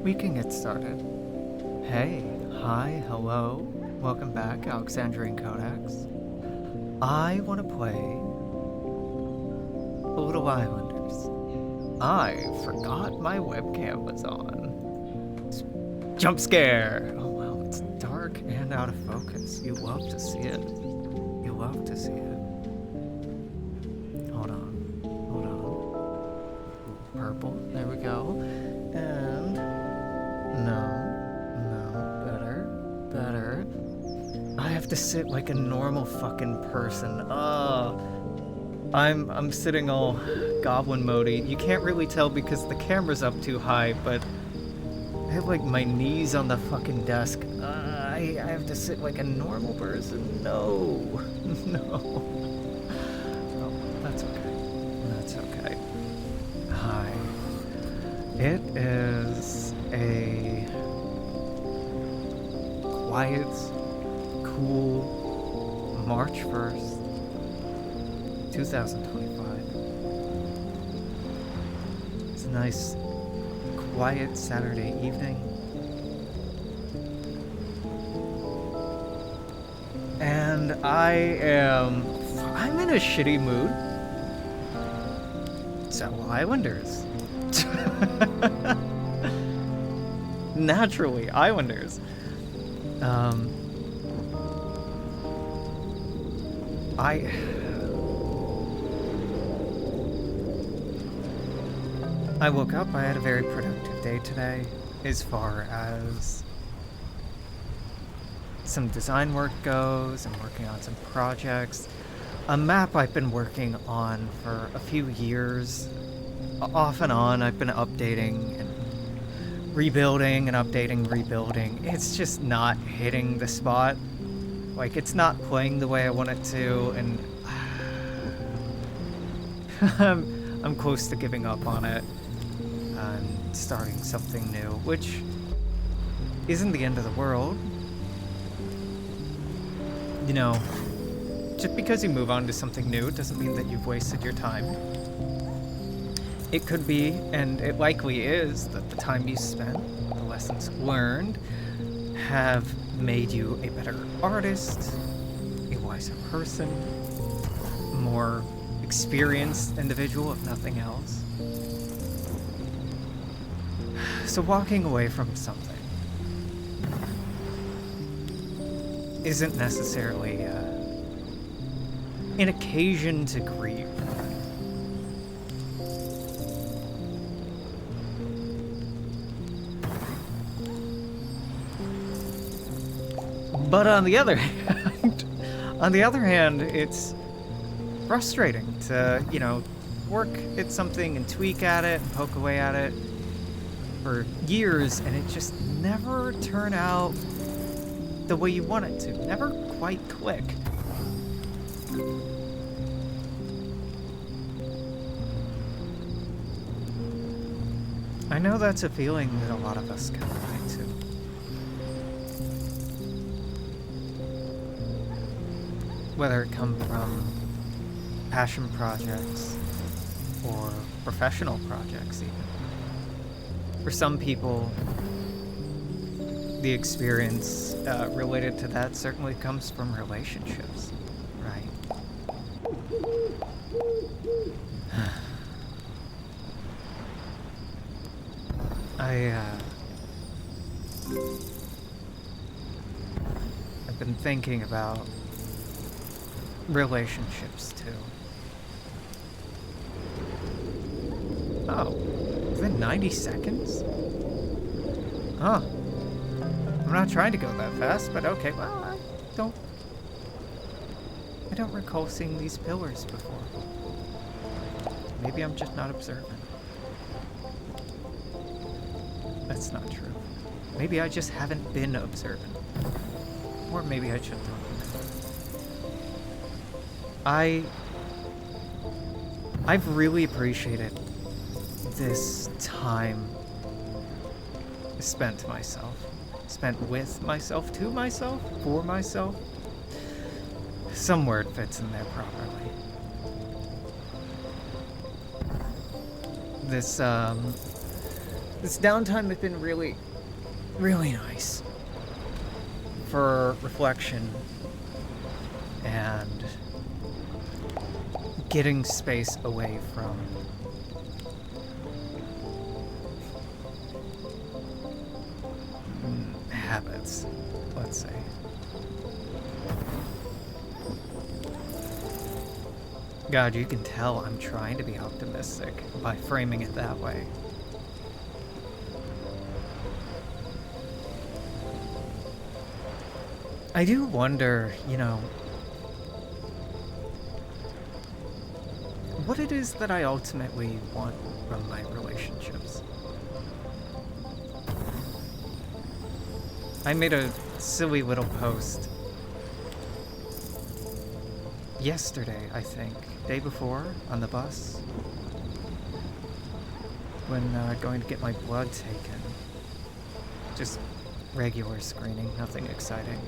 We can get started. Hey, hi, hello. Welcome back, Alexandrian Codex. I want to play a little Islanders. I forgot my webcam was on. Jump scare! Oh wow, it's dark and out of focus. You love to see it. You love to see it. Hold on. Purple, there we go. And no, better. I have to sit like a normal fucking person. I'm sitting all goblin mode-y. You can't really tell because the camera's up too high, but I have like my knees on the fucking desk. I have to sit like a normal person. No. Oh, that's okay. Hi. It is a quiet, cool March 1st, 2025. It's a nice, quiet Saturday evening. And I'm in a shitty mood. So, Islanders. Naturally, Islanders. I woke up, I had a very productive day today, as far as some design work goes. I'm working on some projects. A map I've been working on for a few years. Off and on, I've been updating and rebuilding and updating, rebuilding. It's just not hitting the spot. Like, it's not playing the way I want it to, and I'm close to giving up on it and starting something new, which isn't the end of the world. You know, just because you move on to something new doesn't mean that you've wasted your time. It could be, and it likely is, that the time you spent, the lessons learned, have made you a better artist, a wiser person, a more experienced individual, if nothing else. So walking away from something isn't necessarily an occasion to grieve. But on the other hand, it's frustrating to, work at something and tweak at it and poke away at it for years, and it just never turn out the way you want it to. Never quite click. I know that's a feeling that a lot of us can relate to. Whether it come from passion projects or professional projects even. For some people, the experience related to that certainly comes from relationships, right? I've been thinking about relationships too. Oh, within 90 seconds? Huh. I'm not trying to go that fast, but okay, well, I don't recall seeing these pillars before. Maybe I'm just not observant. That's not true. Maybe I just haven't been observant. Or maybe I should have. I've really appreciated this time spent with myself, to myself, for myself. Some word fits in there properly. This downtime has been really, really nice for reflection and getting space away from habits, let's say. God, you can tell I'm trying to be optimistic by framing it that way. I do wonder, what it is that I ultimately want from my relationships. I made a silly little post yesterday, I think, day before, on the bus, when going to get my blood taken. Just regular screening, nothing exciting.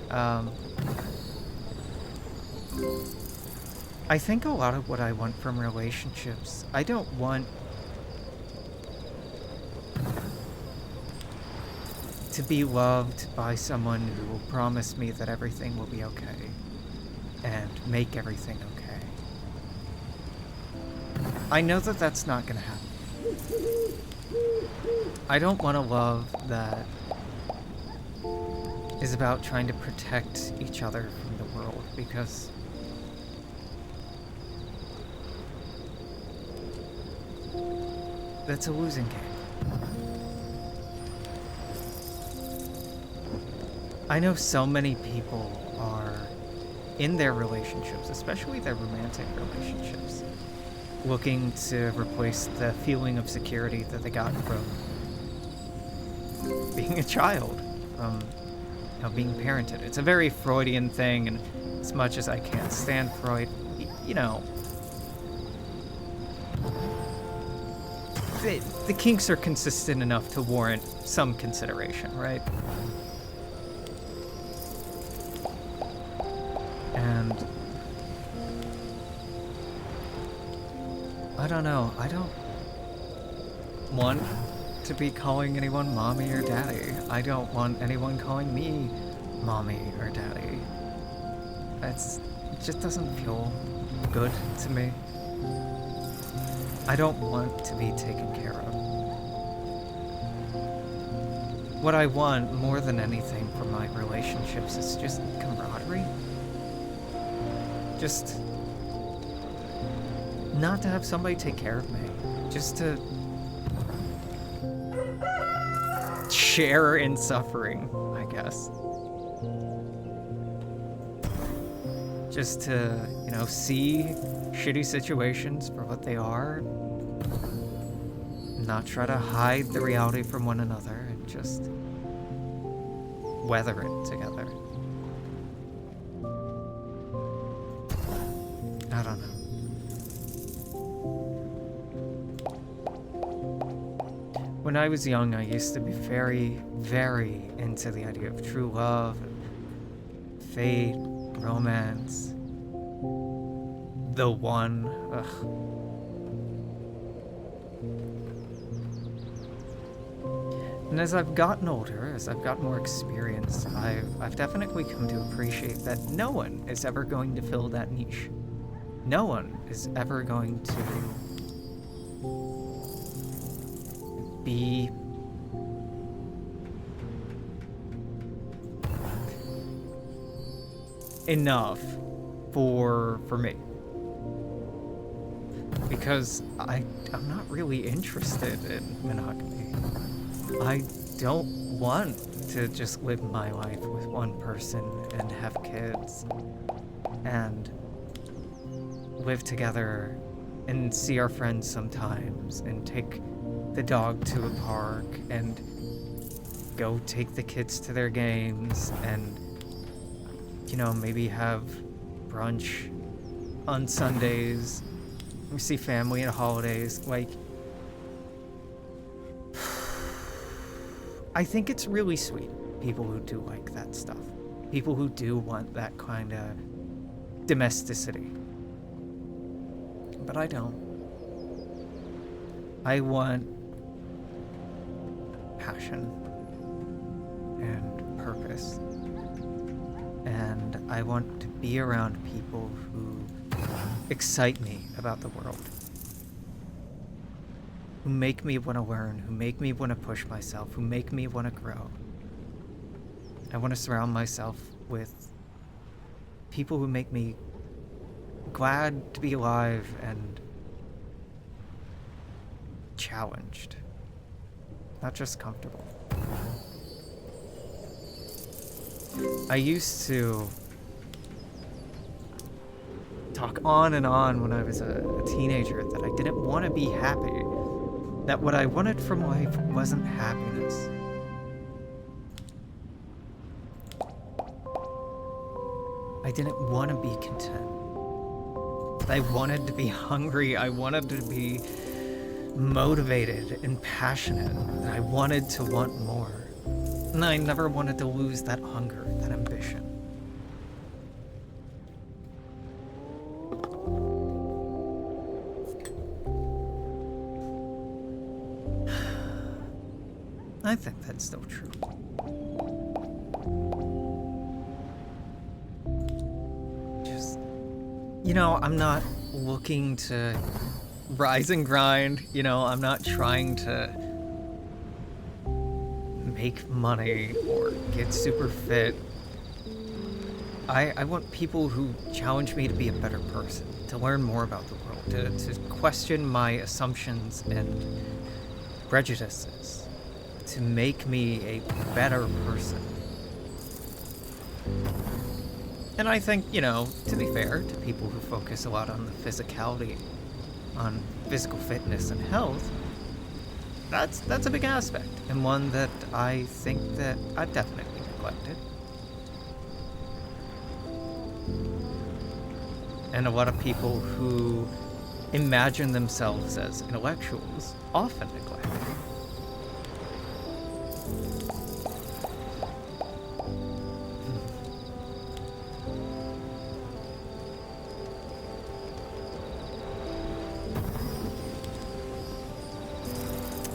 I think a lot of what I want from relationships, I don't want to be loved by someone who will promise me that everything will be okay and make everything okay. I know that that's not gonna happen. I don't want a love that is about trying to protect each other from the world, because that's a losing game. I know so many people are in their relationships, especially their romantic relationships, looking to replace the feeling of security that they got from being a child, from being parented. It's a very Freudian thing, and as much as I can't stand Freud, the kinks are consistent enough to warrant some consideration, right? And I don't know, I don't want to be calling anyone mommy or daddy. I don't want anyone calling me mommy or daddy. It just doesn't feel good to me. I don't want to be taken care of. What I want more than anything from my relationships is just camaraderie. Just not to have somebody take care of me. Just to share in suffering, I guess. Just to, see shitty situations for what they are. Not try to hide the reality from one another, and just weather it together. I don't know. When I was young, I used to be very, very into the idea of true love, fate, romance, the one. Ugh. And as I've gotten older, as I've got more experience, I've definitely come to appreciate that no one is ever going to fill that niche. No one is ever going to be enough for me. Because I'm not really interested in monogamy. I don't want to just live my life with one person and have kids and live together and see our friends sometimes and take the dog to a park and go take the kids to their games and, maybe have brunch on Sundays. We see family at holidays. I think it's really sweet, people who do like that stuff. People who do want that kind of domesticity. But I don't. I want passion and purpose. And I want to be around people who excite me about the world, who make me want to learn, who make me want to push myself, who make me want to grow. I want to surround myself with people who make me glad to be alive and challenged, not just comfortable. I used to talk on and on when I was a teenager that I didn't want to be happy, that what I wanted from life wasn't happiness. I didn't want to be content. I wanted to be hungry. I wanted to be motivated and passionate. I wanted to want more. And I never wanted to lose that hunger, that ambition. I think that's still true. Just, I'm not looking to rise and grind. I'm not trying to make money or get super fit. I want people who challenge me to be a better person, to learn more about the world, to question my assumptions and prejudices, to make me a better person. And I think, to be fair to people who focus a lot on the physicality, on physical fitness and health, that's a big aspect, and one that I think that I've definitely neglected. And a lot of people who imagine themselves as intellectuals often neglect it.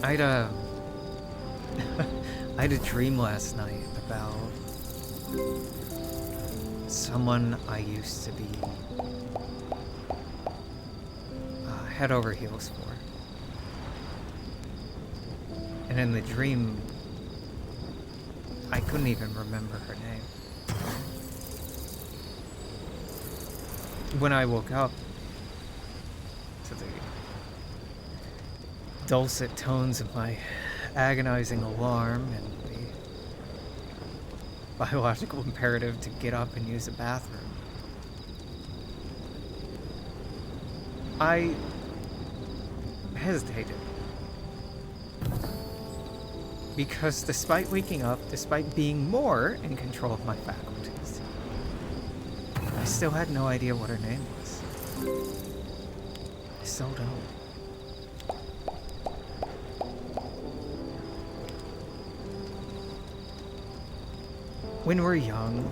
I had a dream last night about someone I used to be head over heels for. And in the dream, I couldn't even remember her name. When I woke up to the dulcet tones of my agonizing alarm and the biological imperative to get up and use the bathroom, I hesitated. Because despite waking up, despite being more in control of my faculties, I still had no idea what her name was. I still don't. When we're young,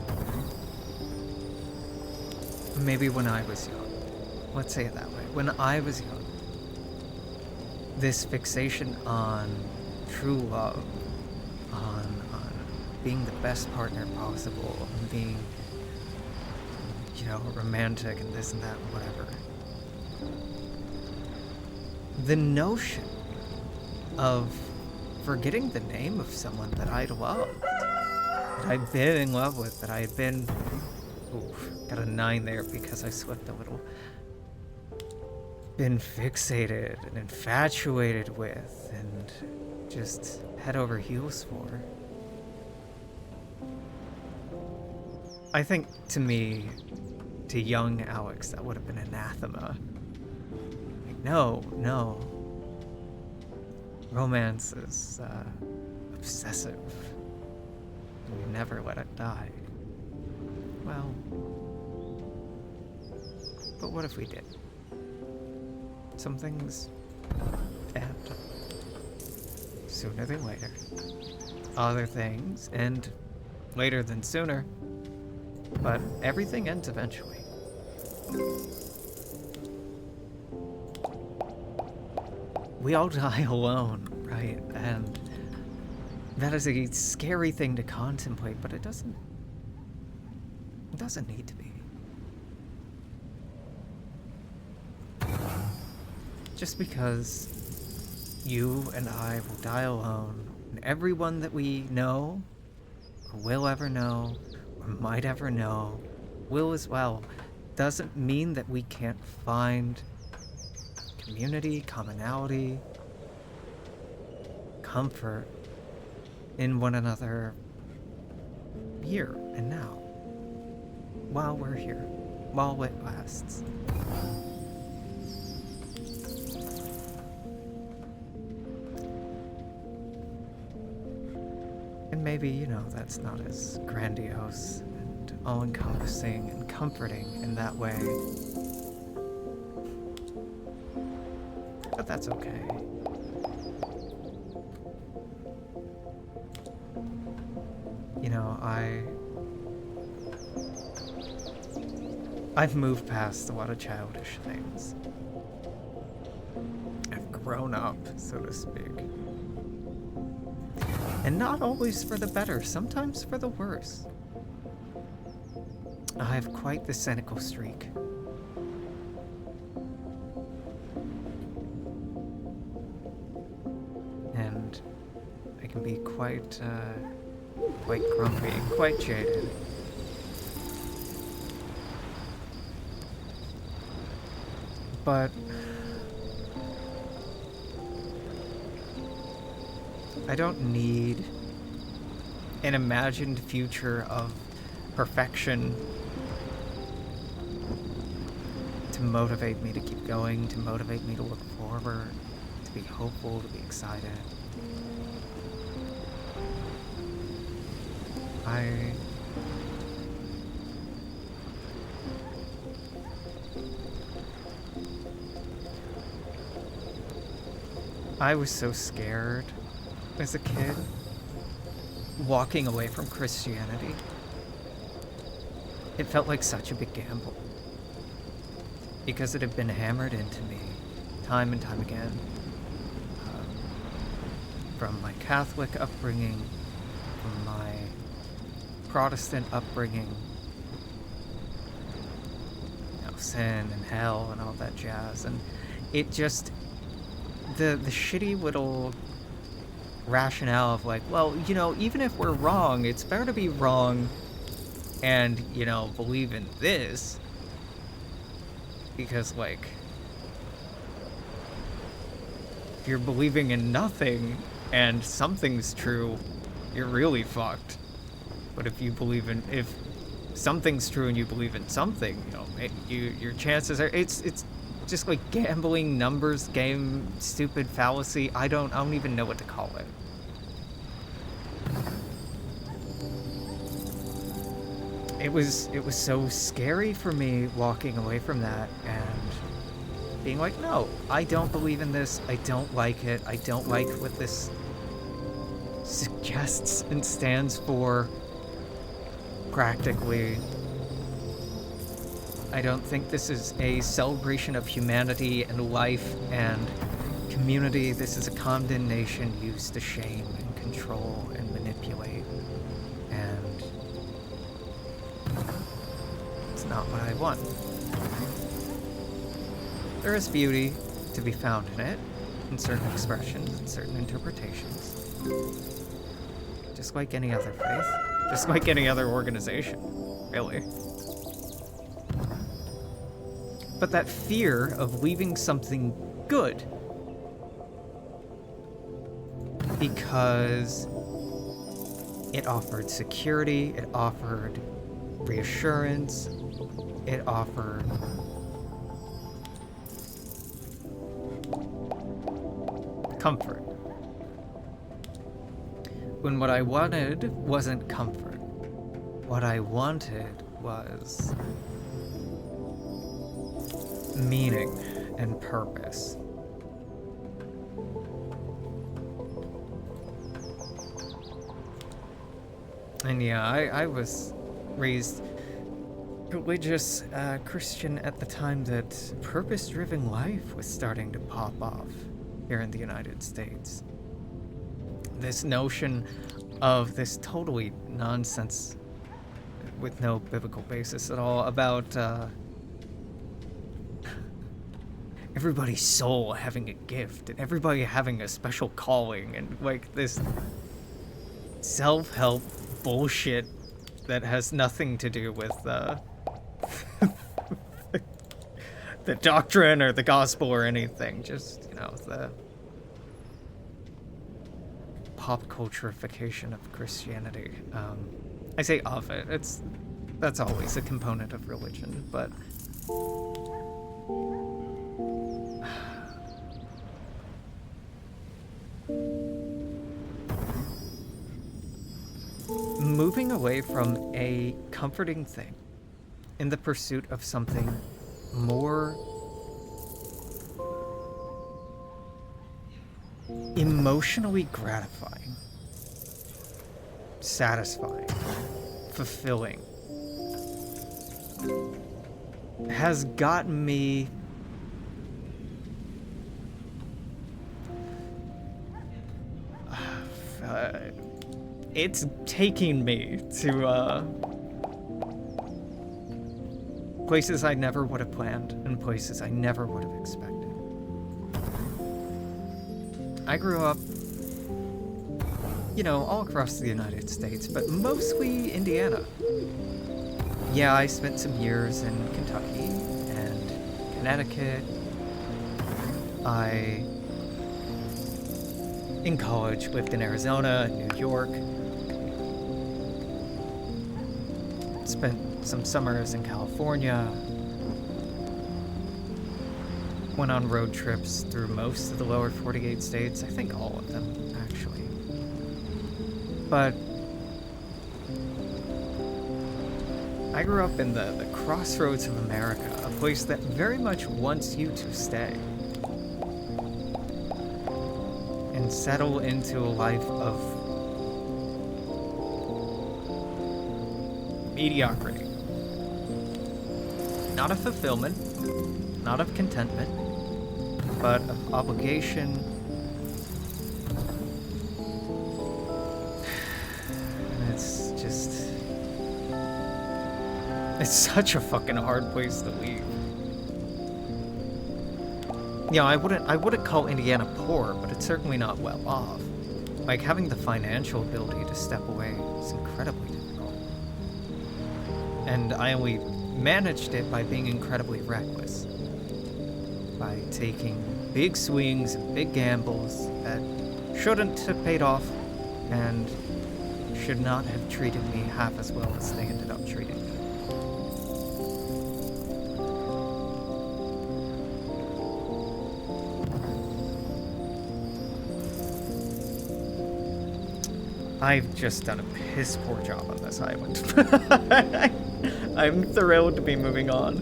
maybe when I was young, let's say it that way, when I was young, this fixation on true love, on being the best partner possible, on being, romantic and this and that and whatever. The notion of forgetting the name of someone that I'd loved, that I'd been in love with, that I had been, got a 9 there because I slipped a little, been fixated and infatuated with and just head over heels for. I think to me, to young Alex, that would have been anathema. Like, no. Romance is obsessive. We never let it die. Well, but what if we did? Some things end sooner than later. Other things end later than sooner. But everything ends eventually. We all die alone, right? And That is a scary thing to contemplate, but it doesn't need to be. Just because you and I will die alone, and everyone that we know, or will ever know, or might ever know, will as well, doesn't mean that we can't find community, commonality, comfort in one another here and now, while we're here, while it lasts. And maybe, you know, that's not as grandiose and all-encompassing and comforting in that way. But that's okay. You know, I've moved past a lot of childish things. I've grown up, so to speak. And not always for the better, sometimes for the worse. I have quite the cynical streak. And I can be quite grumpy, quite jaded. But I don't need an imagined future of perfection to motivate me to keep going, to motivate me to look forward, to be hopeful, to be excited. I was so scared as a kid, walking away from Christianity. It felt like such a big gamble, because it had been hammered into me time and time again, from my Catholic upbringing, from my Protestant upbringing, you know, sin and hell and all that jazz, and it just, the shitty little rationale of like, well, you know, even if we're wrong, it's better to be wrong and, you know, believe in this, because, like, if you're believing in nothing and something's true, you're really fucked. But if you believe in, if something's true and you believe in something, you know, your chances are, it's just like gambling, numbers game, stupid fallacy. I don't even know what to call it. It was so scary for me walking away from that and being like, no, I don't believe in this. I don't like it. I don't like what this suggests and stands for practically. I don't think this is a celebration of humanity and life and community. This is a condemnation used to shame and control and manipulate. And it's not what I want. There is beauty to be found in it, in certain expressions, in certain interpretations. Just like any other faith. Just like any other organization, really. But that fear of leaving something good because it offered security, it offered reassurance, it offered comfort. When what I wanted wasn't comfort. What I wanted was meaning and purpose. And yeah, I was raised religious Christian at the time that purpose-driven life was starting to pop off here in the United States. this notion of this totally nonsense with no biblical basis at all about everybody's soul having a gift and everybody having a special calling, and like this self-help bullshit that has nothing to do with the doctrine or the gospel or anything. Just, you know, the pop cultureification of Christianity. I say of it. That's always a component of religion, but moving away from a comforting thing in the pursuit of something more emotionally gratifying, satisfying, fulfilling has gotten me it's taking me to places I never would have planned and places I never would have expected. I grew up, you know, all across the United States, but mostly Indiana. Yeah, I spent some years in Kentucky and Connecticut. In college, lived in Arizona and New York. Spent some summers in California. Went on road trips through most of the lower 48 states. I think all of them, actually. But I grew up in the crossroads of America, a place that very much wants you to stay and settle into a life of mediocrity. Not of fulfillment, not of contentment, but of obligation. And it's just... it's such a fucking hard place to leave. Yeah, I wouldn't call Indiana poor, but it's certainly not well off. Like, having the financial ability to step away is incredibly difficult. And I only managed it by being incredibly reckless. By taking big swings and big gambles that shouldn't have paid off and should not have treated me half as well as they ended up treating me. I've just done a piss poor job on this island. I'm thrilled to be moving on.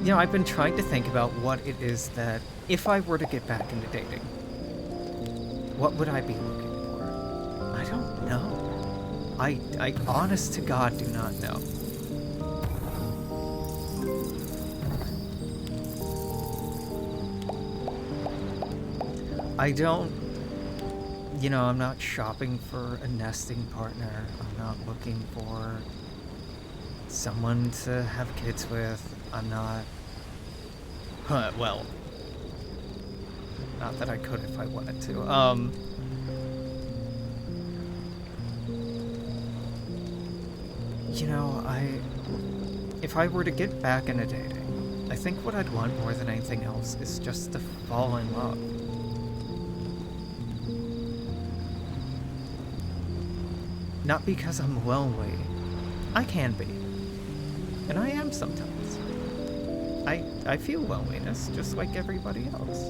You know, I've been trying to think about what it is that, if I were to get back into dating, what would I be looking for? I don't know. I honest to God do not know. I don't, you know, I'm not shopping for a nesting partner. I'm not looking for someone to have kids with. I'm not, well, not that I could if I wanted to. You know, if I were to get back into dating, I think what I'd want more than anything else is just to fall in love. Not because I'm lonely. I can be. And I am sometimes. I feel loneliness just like everybody else.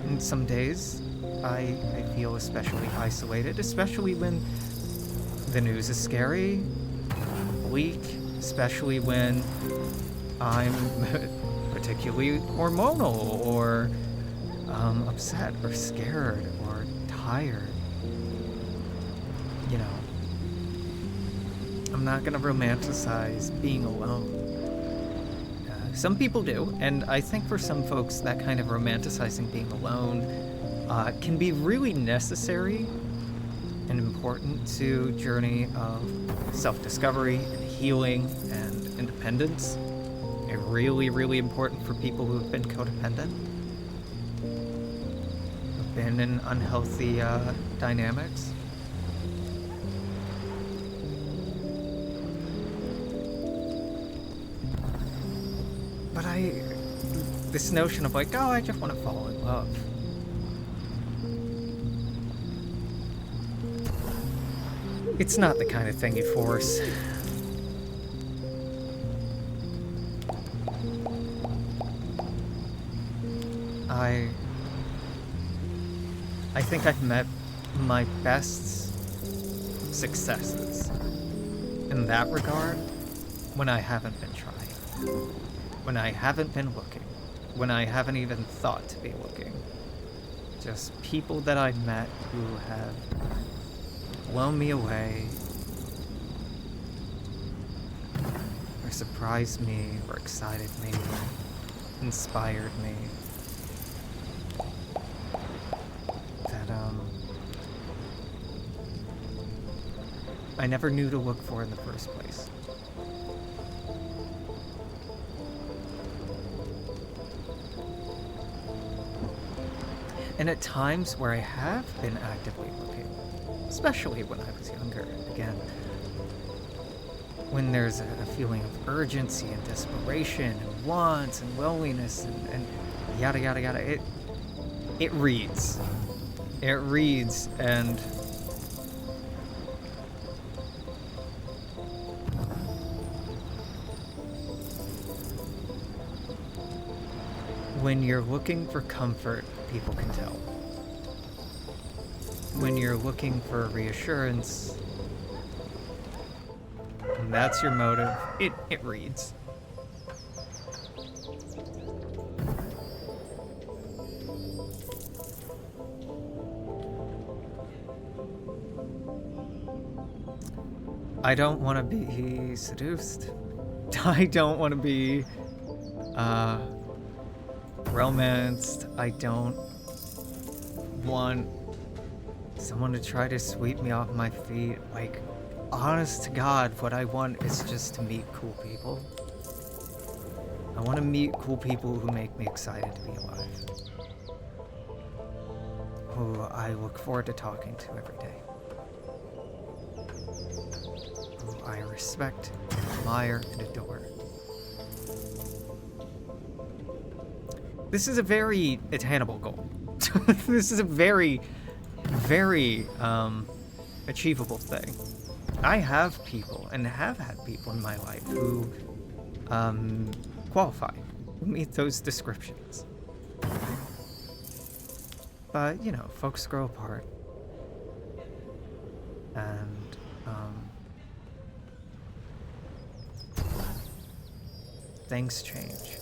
And some days I feel especially isolated, especially when the news is scary, bleak, especially when I'm particularly hormonal or upset or scared or tired. You know, I'm not gonna romanticize being alone. Some people do, and I think for some folks that kind of romanticizing being alone can be really necessary and important to journey of self-discovery and healing and independence. And really, really important for people who have been codependent, who've been in unhealthy dynamics. But this notion of like, oh, I just want to fall in love. It's not the kind of thing you force. I think I've met my best successes in that regard when I haven't been trying, when I haven't been looking, when I haven't even thought to be looking. Just people that I've met who have blown me away, or surprised me, or excited me, inspired me. That I never knew to look for in the first place. And at times where I have been actively looking, especially when I was younger, again, when there's a feeling of urgency and desperation and want and loneliness and yada yada yada, it reads. It reads, and when you're looking for comfort, people can tell. When you're looking for reassurance, and that's your motive, it reads. I don't want to be seduced. I don't want to be romanced. I don't want someone to try to sweep me off my feet. Like, honest to God, what I want is just to meet cool people. I want to meet cool people who make me excited to be alive. Who I look forward to talking to every day. Who I respect, and admire, and adore. This is a very attainable goal. This is a very, very achievable thing. I have people, and have had people in my life who qualify, who meet those descriptions. But, you know, folks grow apart. And, things change.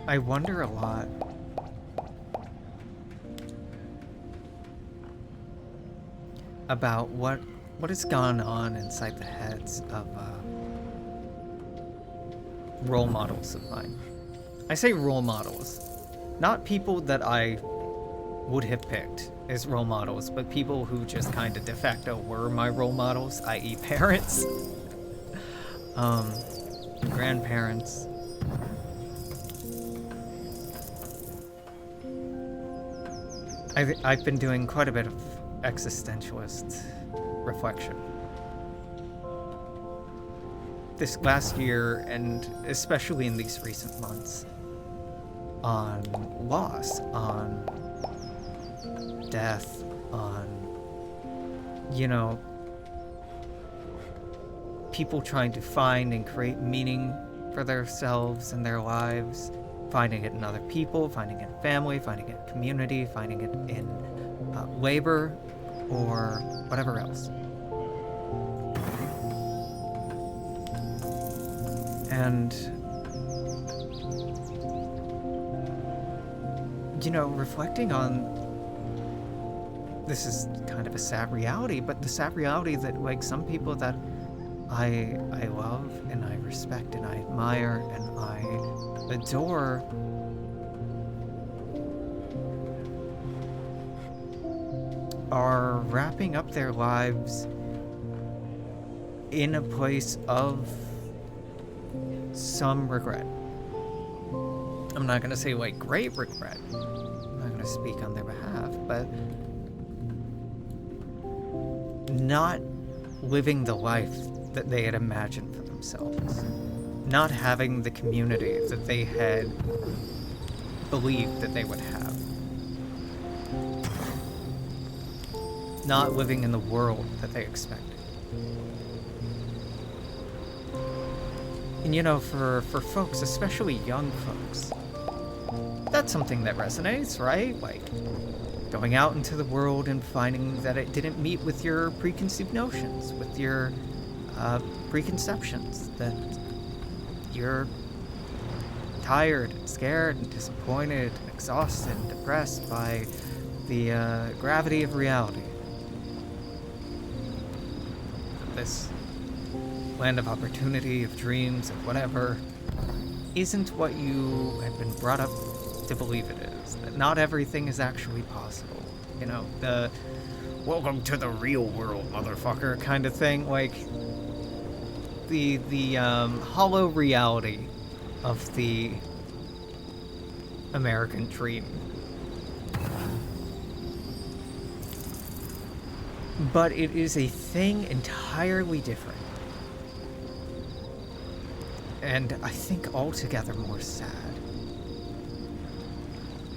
I wonder a lot about what has gone on inside the heads of role models of mine. I say role models, not people that I would have picked as role models, but people who just kind of de facto were my role models, i.e. parents, grandparents. I've been doing quite a bit of existentialist reflection this last year, and especially in these recent months, on loss, on death, on, you know, people trying to find and create meaning for themselves and their lives, finding it in other people, finding it in family, finding it in community, finding it in labor, or whatever else. And, you know, reflecting on this is kind of a sad reality, but the sad reality that, like, some people that I love and I respect and I admire and I adore are wrapping up their lives in a place of some regret. I'm not gonna say like great regret. I'm not gonna speak on their behalf, but not living the life that they had imagined for themselves. Not having the community that they had believed that they would have. Not living in the world that they expected. And you know, for folks, especially young folks, that's something that resonates, right? Like, going out into the world and finding that it didn't meet with your preconceived notions, with your preconceptions, that you're tired and scared and disappointed and exhausted and depressed by the gravity of reality. This land of opportunity, of dreams, of whatever, isn't what you have been brought up to believe it is. That not everything is actually possible. You know, the welcome to the real world, motherfucker kind of thing. Like, the hollow reality of the American dream. But it is a thing entirely different. And I think altogether more sad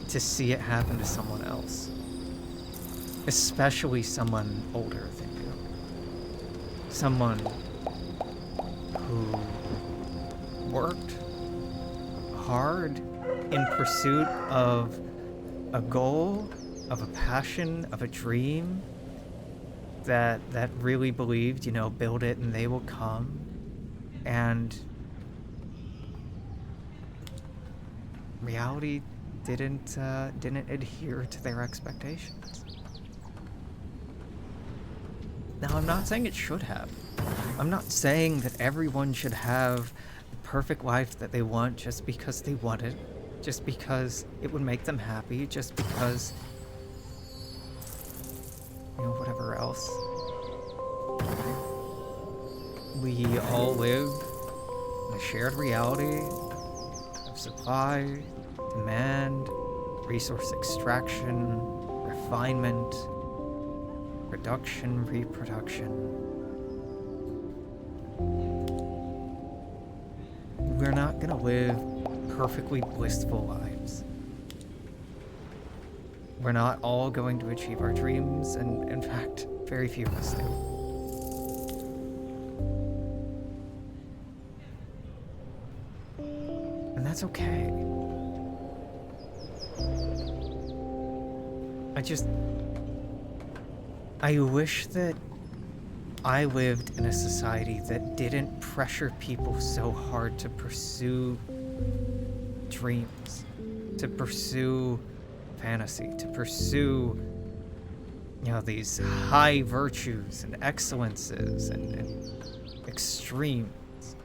to see it happen to someone else. Especially someone older than you. Someone who worked hard in pursuit of a goal, of a passion, of a dream, that really believed, you know, build it and they will come, and reality didn't adhere to their expectations. Now, I'm not saying it should have. I'm not saying that everyone should have the perfect life that they want just because they want it, just because it would make them happy, just because, you know, whatever else. We all live in a shared reality of supply, demand, resource extraction, refinement, production, reproduction. We're not gonna live perfectly blissful lives. We're not all going to achieve our dreams, and in fact, very few of us do. And that's okay. I wish that I lived in a society that didn't pressure people so hard to pursue dreams, to pursue fantasy, to pursue, you know, these high virtues and excellences and extremes.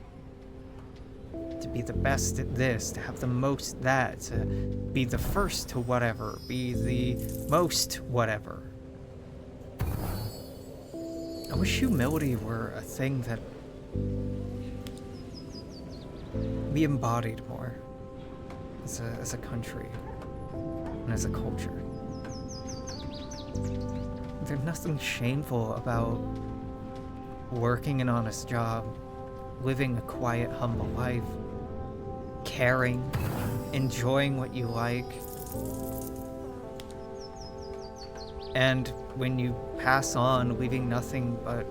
To be the best at this, to have the most that, to be the first to whatever, be the most whatever. I wish humility were a thing that we embodied more as a country and as a culture. There's nothing shameful about working an honest job, living a quiet, humble life, caring, enjoying what you like. And when you pass on, leaving nothing but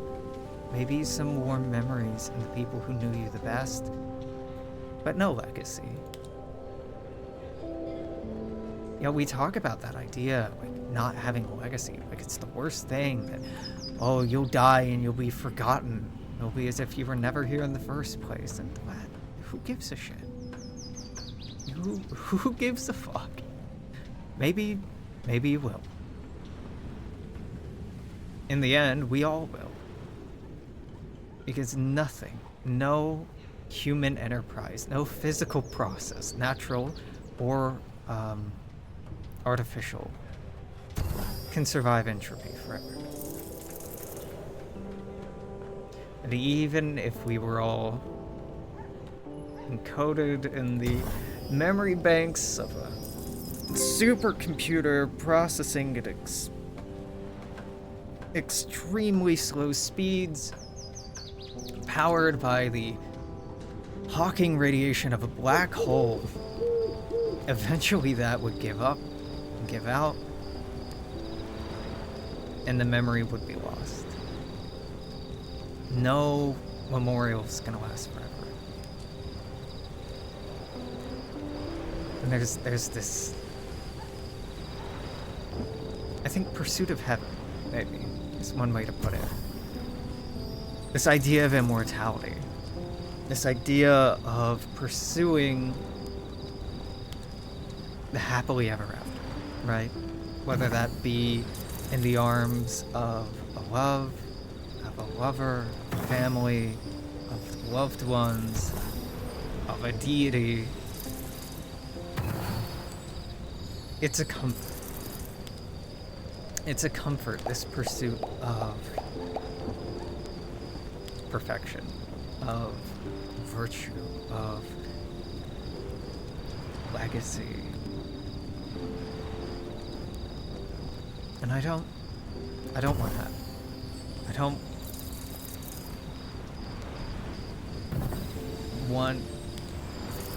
maybe some warm memories and the people who knew you the best, but no legacy. You know, we talk about that idea, like not having a legacy, like it's the worst thing, that, oh, you'll die and you'll be forgotten. It'll be as if you were never here in the first place. And what? Who gives a shit? Who gives a fuck? Maybe you will. In the end, we all will. Because nothing, no human enterprise, no physical process, natural or artificial, can survive entropy forever. And even if we were all encoded in the memory banks of a supercomputer processing at extremely slow speeds, powered by the Hawking radiation of a black hole, eventually that would give up and give out, and the memory would be lost. No memorial's gonna last forever. And there's this, I think, pursuit of heaven, maybe, is one way to put it. This idea of immortality. This idea of pursuing the happily ever after, right? Whether that be in the arms of a love, of a lover, of a family, of loved ones, of a deity. It's a comfort. It's a comfort, this pursuit of perfection, of virtue, of legacy. And I don't want that. I don't want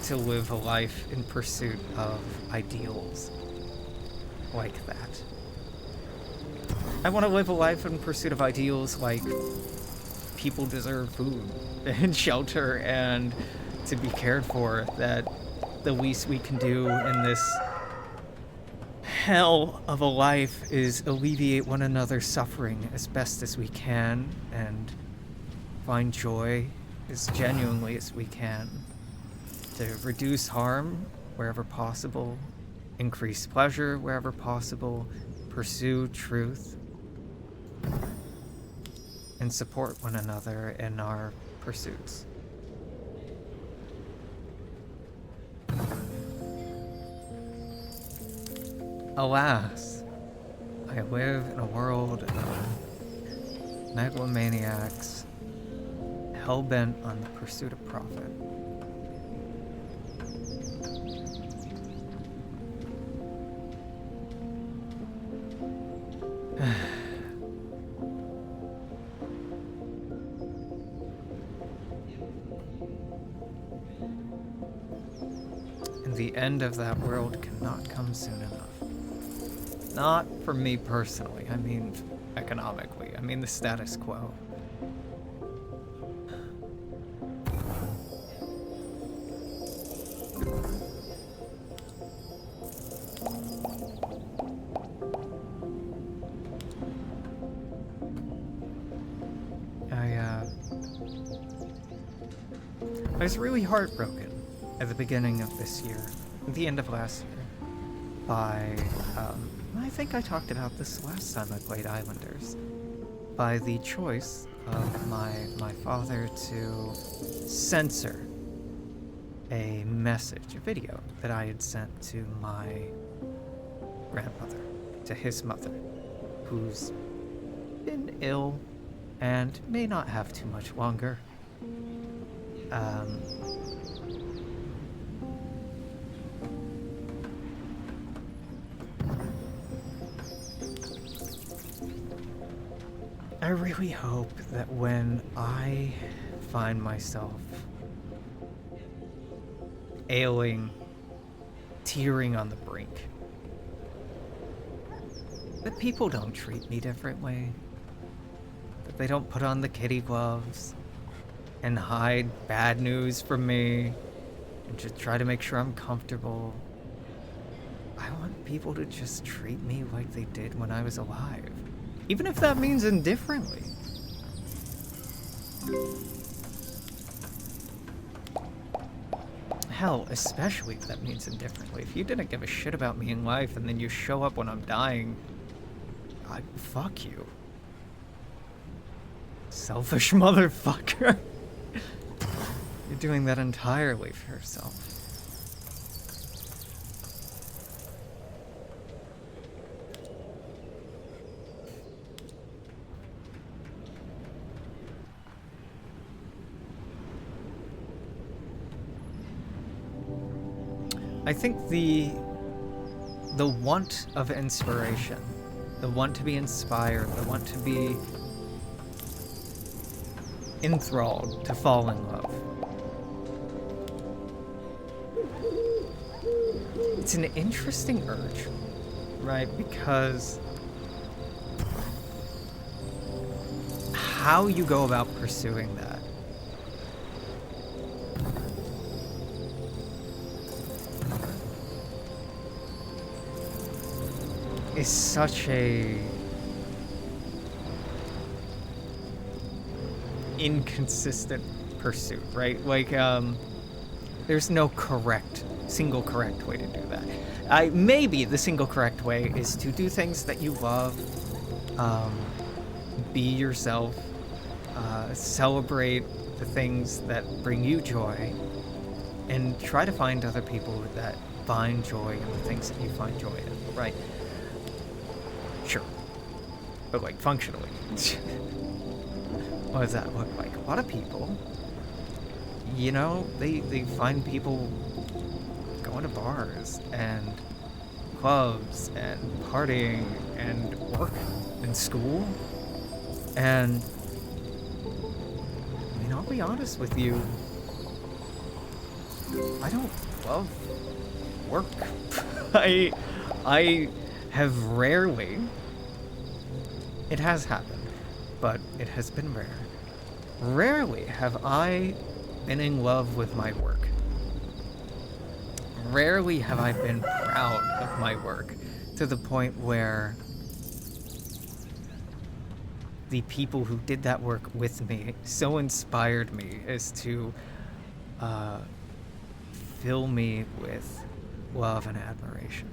to live a life in pursuit of ideals like that. I want to live a life in pursuit of ideals like people deserve food and shelter and to be cared for, that the least we can do in this hell of a life is alleviate one another's suffering as best as we can and find joy as genuinely as we can, to reduce harm wherever possible, increase pleasure wherever possible, pursue truth, and support one another in our pursuits. Alas, I live in a world of megalomaniacs hell-bent on the pursuit of profit. And the end of that world cannot come soon enough. Not for me personally, I mean economically, I mean the status quo. I was really heartbroken at the beginning of this year, at the end of last year, by, I think I talked about this last time I played Islanders, by the choice of my father to censor a message, a video that I had sent to my grandmother, to his mother, who's been ill and may not have too much longer. I really hope that when I find myself ailing, teetering on the brink, that people don't treat me differently, that they don't put on the kitty gloves and hide bad news from me and just try to make sure I'm comfortable. I want people to just treat me like they did when I was alive, even if that means indifferently. Hell, especially if that means indifferently. If you didn't give a shit about me in life and then you show up when I'm dying, fuck you. selfish motherfucker. You're doing that entirely for yourself. I think the want of inspiration, the want to be inspired, the want to be enthralled, to fall in love. It's an interesting urge, right? Because how you go about pursuing that is such a inconsistent pursuit, right? Like, there's no single correct way to do that. Maybe the single correct way is to do things that you love, be yourself, celebrate the things that bring you joy, and try to find other people that find joy in the things that you find joy in, right? Sure. But, like, functionally. What does that look like? A lot of people, you know, they find people going to bars and clubs and partying and work and school. And, I mean, I'll be honest with you, I don't love work. I have rarely, it has happened, but it has been rare. Rarely have I been in love with my work. Rarely have I been proud of my work to the point where the people who did that work with me so inspired me as to fill me with love and admiration.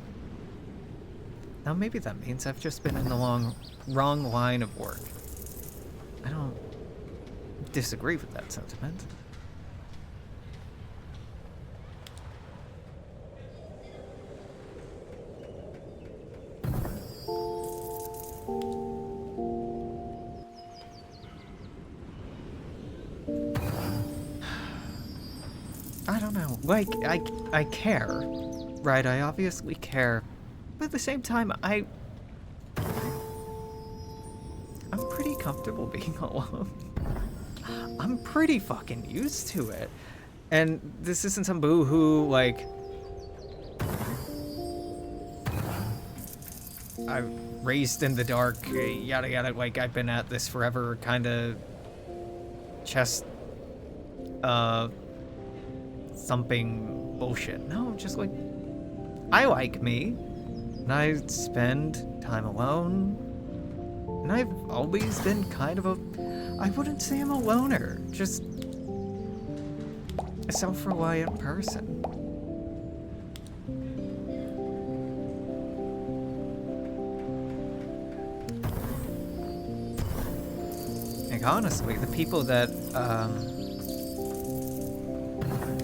Now maybe that means I've just been in the wrong line of work. I don't disagree with that sentiment. I don't know. Like, I care, right? I obviously care. But at the same time, I'm pretty comfortable being alone. I'm pretty fucking used to it. And this isn't some boo-hoo, like, I'm raised in the dark, yada yada, like, I've been at this forever kind of chest, thumping bullshit. No, just like, I like me, and I spend time alone, and I've always been kind of I wouldn't say I'm a loner, just a self-reliant person. Like, honestly, the people that,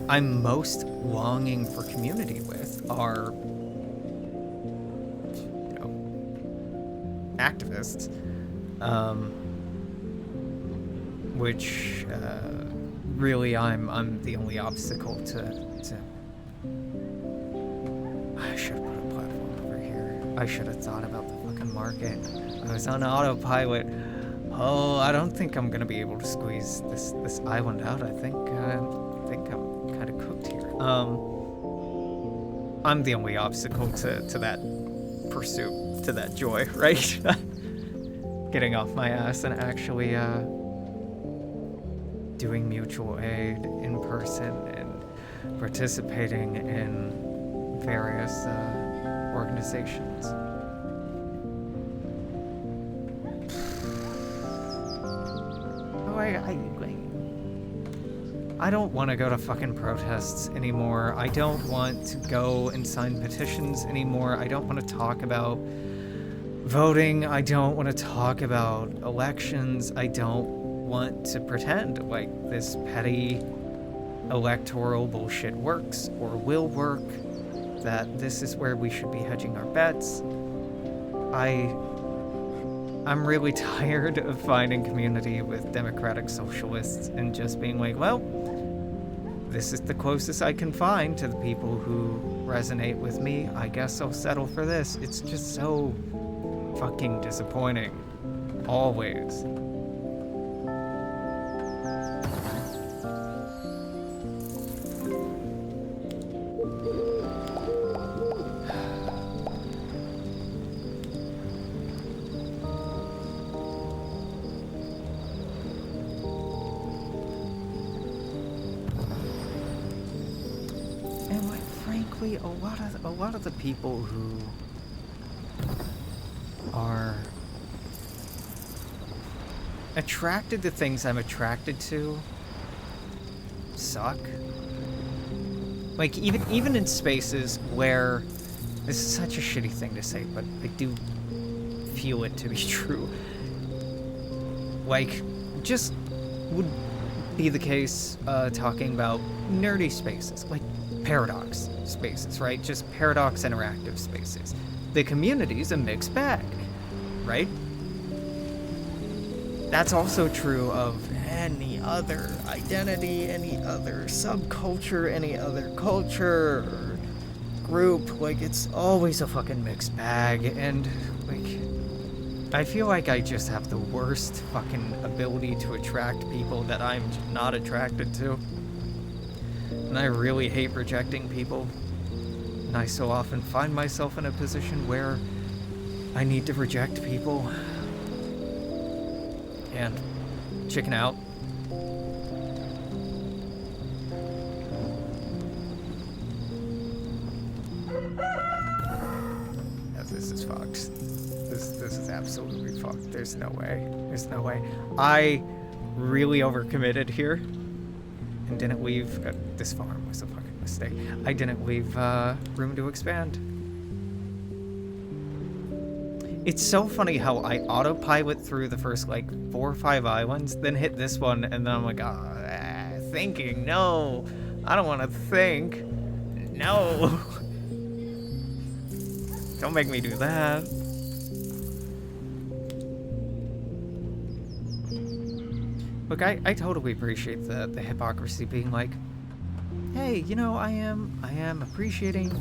I'm most longing for community with are, you know, activists, which really I'm the only obstacle to I should have put a platform over here. I should have thought about the fucking market. I was on autopilot. Oh, I don't think I'm gonna be able to squeeze this island out. I think I'm kind of cooked here. I'm the only obstacle to that pursuit, to that joy, right? Getting off my ass and actually doing mutual aid in person and participating in various organizations. I don't want to go to fucking protests anymore. I don't want to go and sign petitions anymore. I don't want to talk about voting. I don't want to talk about elections. I don't want to pretend like this petty electoral bullshit works or will work, that this is where we should be hedging our bets. I'm really tired of finding community with democratic socialists and just being like, well, this is the closest I can find to the people who resonate with me. I guess I'll settle for this. It's just so fucking disappointing. Always. A lot of the people who are attracted to things I'm attracted to suck. Like, even in spaces where, this is such a shitty thing to say, but I do feel it to be true. Like, just would be the case talking about nerdy spaces, like Paradox spaces, right? Just Paradox interactive spaces. The community's a mixed bag, right? That's also true of any other identity, any other subculture, any other culture or group. Like, it's always a fucking mixed bag, and like, I feel like I just have the worst fucking ability to attract people that I'm not attracted to. And I really hate rejecting people. And I so often find myself in a position where I need to reject people. And chicken out. Yeah, this is fucked. This is absolutely fucked. There's no way. There's no way. I really overcommitted here. And didn't leave, this farm was a fucking mistake. I didn't leave room to expand. It's so funny how I autopilot through the first like 4 or 5 islands, then hit this one, and then I'm like, thinking, no, I don't want to think, no. Don't make me do that. Look, I totally appreciate the hypocrisy being like, hey, you know, I am appreciating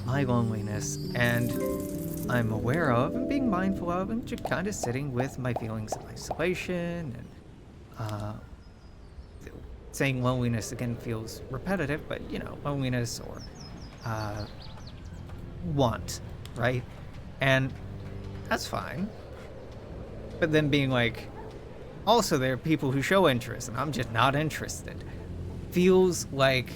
my loneliness, and I'm aware of and being mindful of and just kind of sitting with my feelings of isolation, and saying loneliness again feels repetitive, but you know, loneliness or want, right? And that's fine. But then being like, also, there are people who show interest, and I'm just not interested. Feels like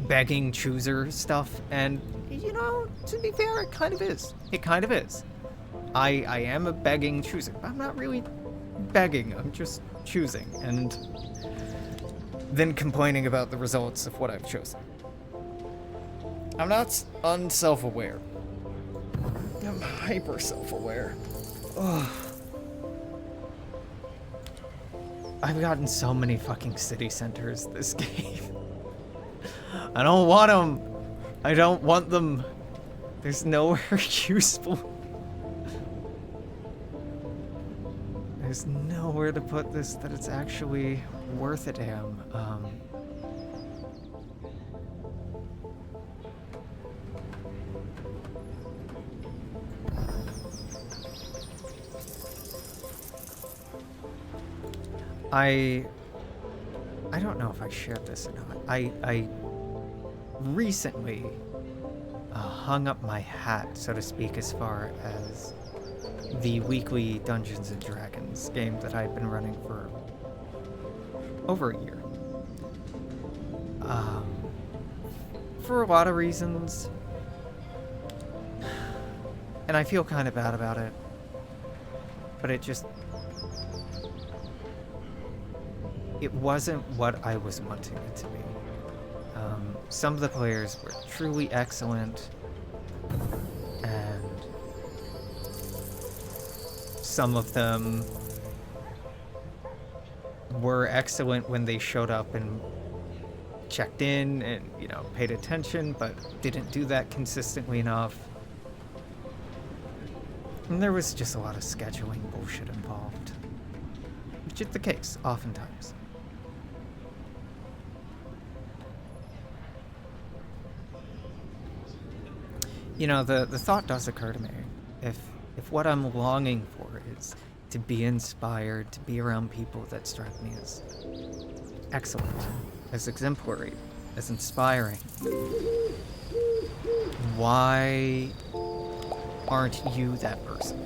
begging chooser stuff, and, you know, to be fair, it kind of is. It kind of is. I am a begging chooser, but I'm not really begging, I'm just choosing, and then complaining about the results of what I've chosen. I'm not unself-aware. I'm hyper-self-aware. Ugh. I've gotten so many fucking city centers this game. I don't want them. I don't want them. There's nowhere useful. There's nowhere to put this that it's actually worth a damn. I don't know if I shared this or not. I recently hung up my hat, so to speak, as far as the weekly Dungeons & Dragons game that I've been running for over a year. For a lot of reasons. And I feel kind of bad about it. But it wasn't what I was wanting it to be. Some of the players were truly excellent, and some of them were excellent when they showed up and checked in and, you know, paid attention, but didn't do that consistently enough. And there was just a lot of scheduling bullshit involved, which is the case oftentimes. You know, the thought does occur to me, if what I'm longing for is to be inspired, to be around people that strike me as excellent, as exemplary, as inspiring, why aren't you that person?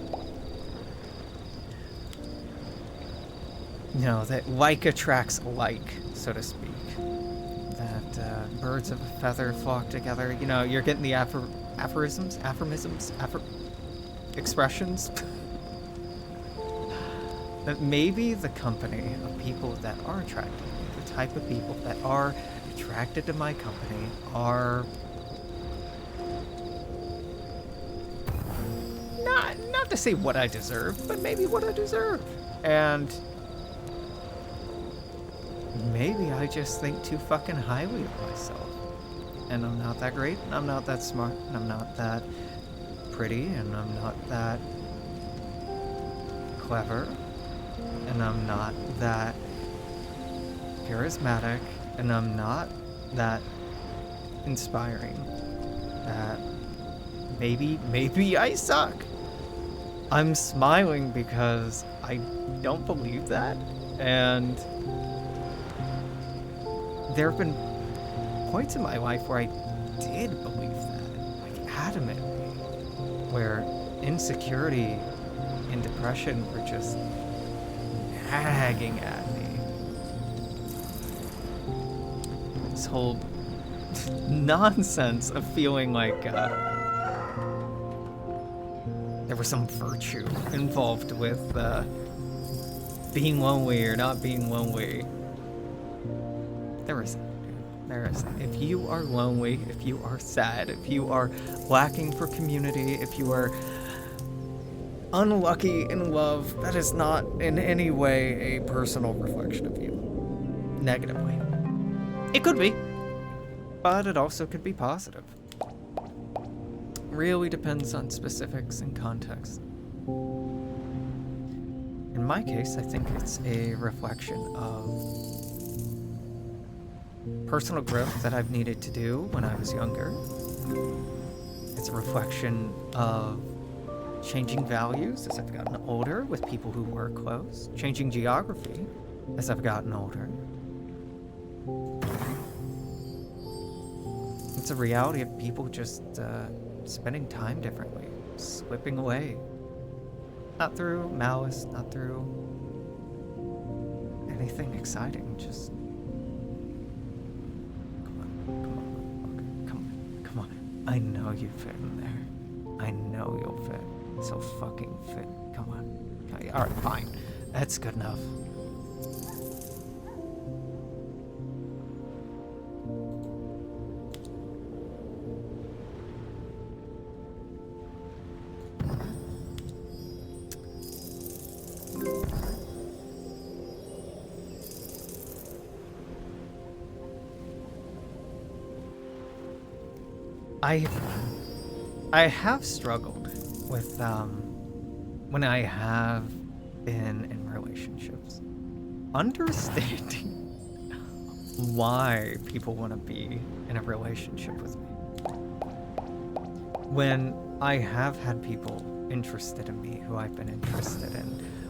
You know, that like attracts like, so to speak. That birds of a feather flock together. You know, you're getting the aphorisms, expressions. That maybe the company of people that are attracted to me, the type of people that are attracted to my company, are not to say what I deserve, but maybe what I deserve. And maybe I just think too fucking highly of myself. And I'm not that great, and I'm not that smart, and I'm not that pretty, and I'm not that clever, and I'm not that charismatic, and I'm not that inspiring. That maybe I suck. I'm smiling because I don't believe that, and there have been points in my life where I did believe that, like adamantly, where insecurity and depression were just nagging at me. This whole nonsense of feeling like there was some virtue involved with being lonely or not being lonely. There isn't. There isn't. If you are lonely, if you are sad, if you are lacking for community, if you are unlucky in love, that is not in any way a personal reflection of you. Negatively. It could be, but it also could be positive. Really depends on specifics and context. In my case, I think it's a reflection of personal growth that I've needed to do when I was younger. It's a reflection of changing values as I've gotten older with people who were close, changing geography as I've gotten older. It's a reality of people just spending time differently, slipping away. Not through malice, not through anything exciting, just come on. I know you fit in there. I know you'll fit. So fucking fit. Come on. Alright, fine. That's good enough. I have struggled with when I have been in relationships, understanding why people want to be in a relationship with me. When I have had people interested in me who I've been interested in,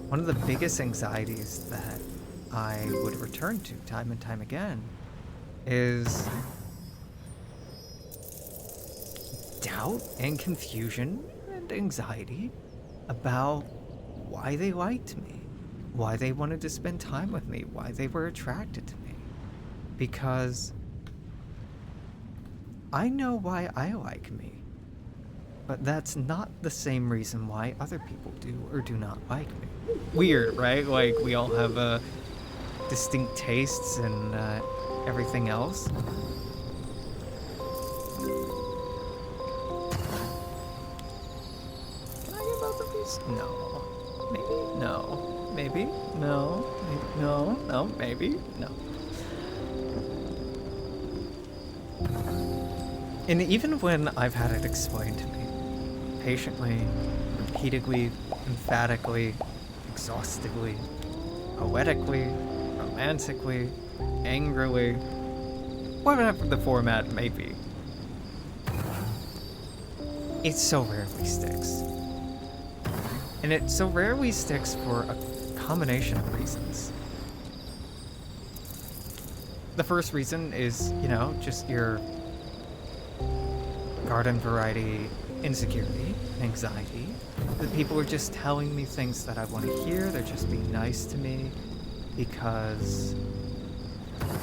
one of the biggest anxieties that I would return to time and time again is doubt and confusion and anxiety about why they liked me, why they wanted to spend time with me, why they were attracted to me. Because I know why I like me, but that's not the same reason why other people do or do not like me. Weird, right? Like, we all have distinct tastes and everything else. No. Maybe? No. maybe, no, maybe, no, maybe, no. And even when I've had it explained to me, patiently, repeatedly, emphatically, exhaustively, poetically, romantically, angrily, whatever the format may be, it so rarely sticks. And it so rarely sticks for a combination of reasons. The first reason is, you know, just your garden variety insecurity, anxiety. That people are just telling me things that I want to hear. They're just being nice to me because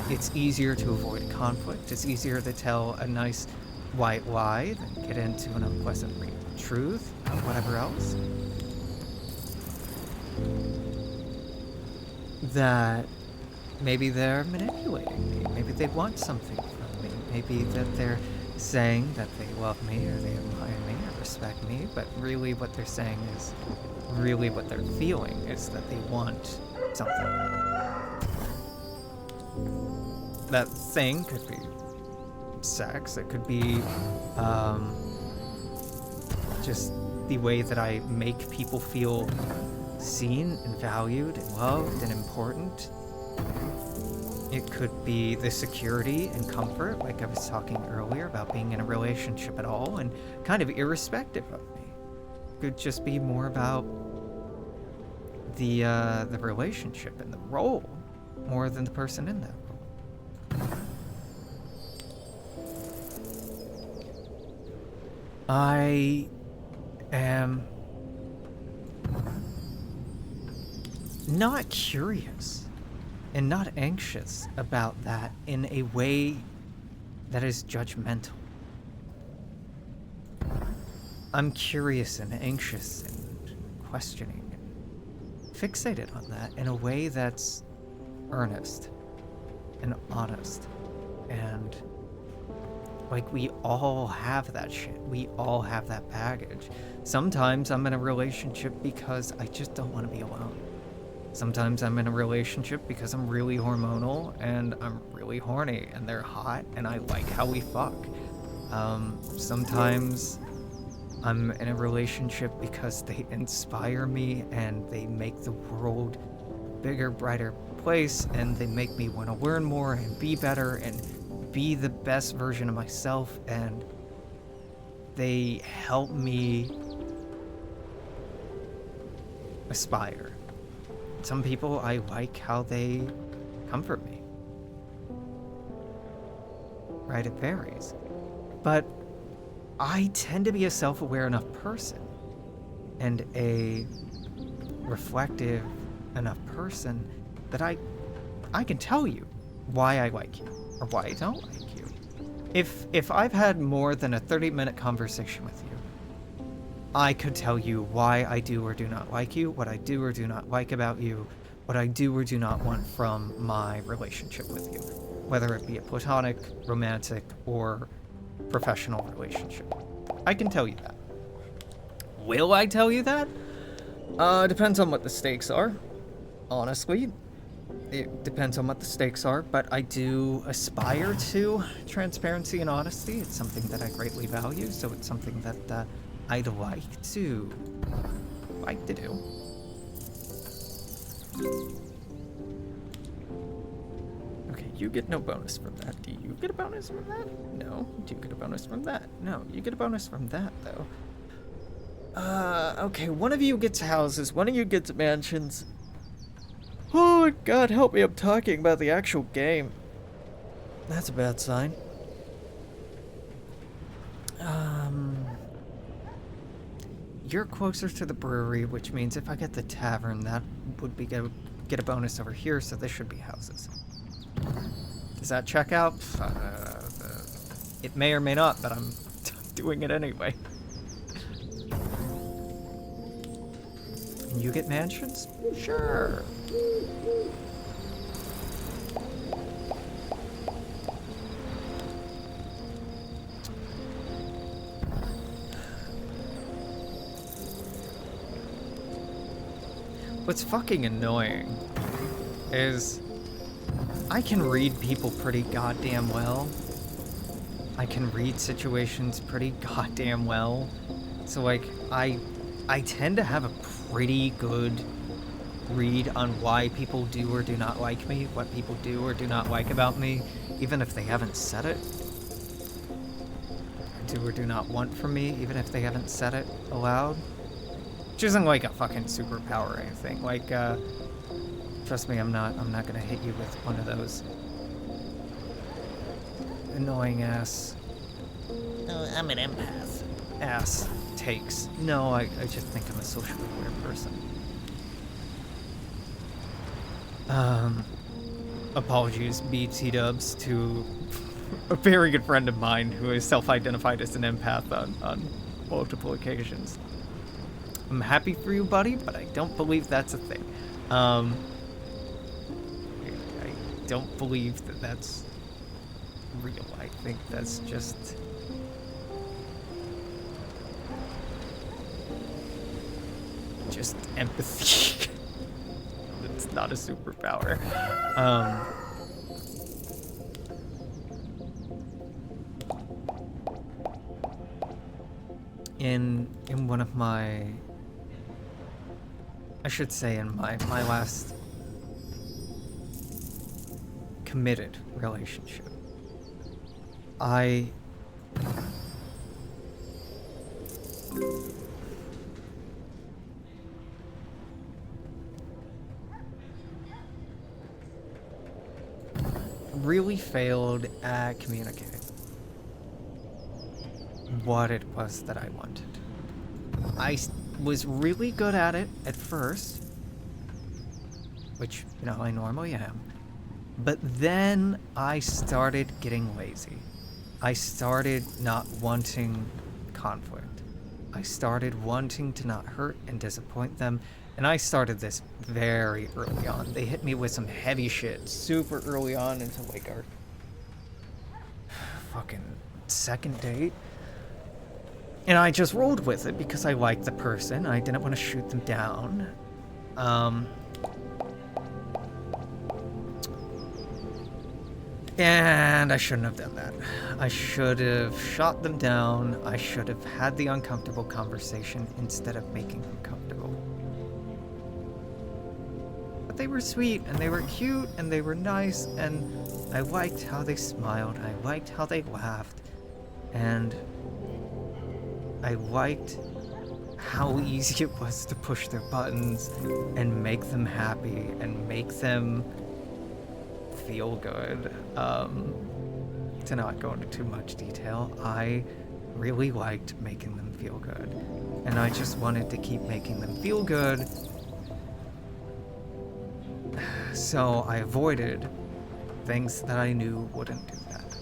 it's easier to avoid conflict. It's easier to tell a nice white lie than get into an unpleasant truth or whatever else. That maybe they're manipulating me. Maybe they want something from me. Maybe that they're saying that they love me or they admire me or respect me, but really what they're saying is, really what they're feeling is that they want something. That thing could be sex, it could be just the way that I make people feel seen and valued and loved and important. It could be the security and comfort, like I was talking earlier about being in a relationship at all, and kind of irrespective of me. It could just be more about the relationship and the role, more than the person in that role. I am not curious and not anxious about that in a way that is judgmental. I'm curious and anxious and questioning and fixated on that in a way that's earnest and honest. And like, we all have that shit. We all have that baggage. Sometimes I'm in a relationship because I just don't want to be alone. Sometimes I'm in a relationship because I'm really hormonal and I'm really horny and they're hot and I like how we fuck. Sometimes I'm in a relationship because they inspire me and they make the world a bigger, brighter place and they make me want to learn more and be better and be the best version of myself, and they help me aspire. Some people, I like how they comfort me. Right, it varies. But I tend to be a self-aware enough person and a reflective enough person that I can tell you why I like you or why I don't like you. If I've had more than a 30-minute conversation with you, I could tell you why I do or do not like you, what I do or do not like about you, what I do or do not want from my relationship with you, whether it be a platonic, romantic, or professional relationship. I can tell you that. Will I tell you that? Depends on what the stakes are. Honestly, it depends on what the stakes are, but I do aspire to transparency and honesty. It's something that I greatly value, so it's something that I'd like to do. Okay, you get no bonus from that. Do you get a bonus from that? No. Do you get a bonus from that? No. You get a bonus from that, though. Okay, one of you gets houses, one of you gets mansions. Oh, God help me, I'm talking about the actual game. That's a bad sign. You're closer to the brewery, which means if I get the tavern, that would be get a bonus over here, so this should be houses. Does that check out? It may or may not, but I'm doing it anyway. And you get mansions? Sure. What's fucking annoying is I can read people pretty goddamn well. I can read situations pretty goddamn well. So like I tend to have a pretty good read on why people do or do not like me, what people do or do not like about me, even if they haven't said it. Do or do not want from me, even if they haven't said it aloud. Which isn't like a fucking superpower or anything. Like, trust me, I'm not gonna hit you with one of those annoying ass. Oh, I'm an empath. Ass takes. No, I just think I'm a socially aware person. Apologies, BT dubs, to a very good friend of mine who is self-identified as an empath on multiple occasions. I'm happy for you, buddy, but I don't believe that's a thing. I don't believe that that's real. I think that's just... empathy. It's not a superpower. In one of my... I should say in my last committed relationship, I really failed at communicating what it was that I wanted. I was really good at it at first, which, you know, I normally am. But then I started getting lazy. I started not wanting conflict. I started wanting to not hurt and disappoint them. And I started this very early on. They hit me with some heavy shit super early on into like our fucking second date. And I just rolled with it because I liked the person. I didn't want to shoot them down. And I shouldn't have done that. I should have shot them down. I should have had the uncomfortable conversation instead of making them comfortable. But they were sweet, and they were cute, and they were nice, and I liked how they smiled. I liked how they laughed. And I liked how easy it was to push their buttons and make them happy and make them feel good. To not go into too much detail, I really liked making them feel good. And I just wanted to keep making them feel good. So I avoided things that I knew wouldn't do that.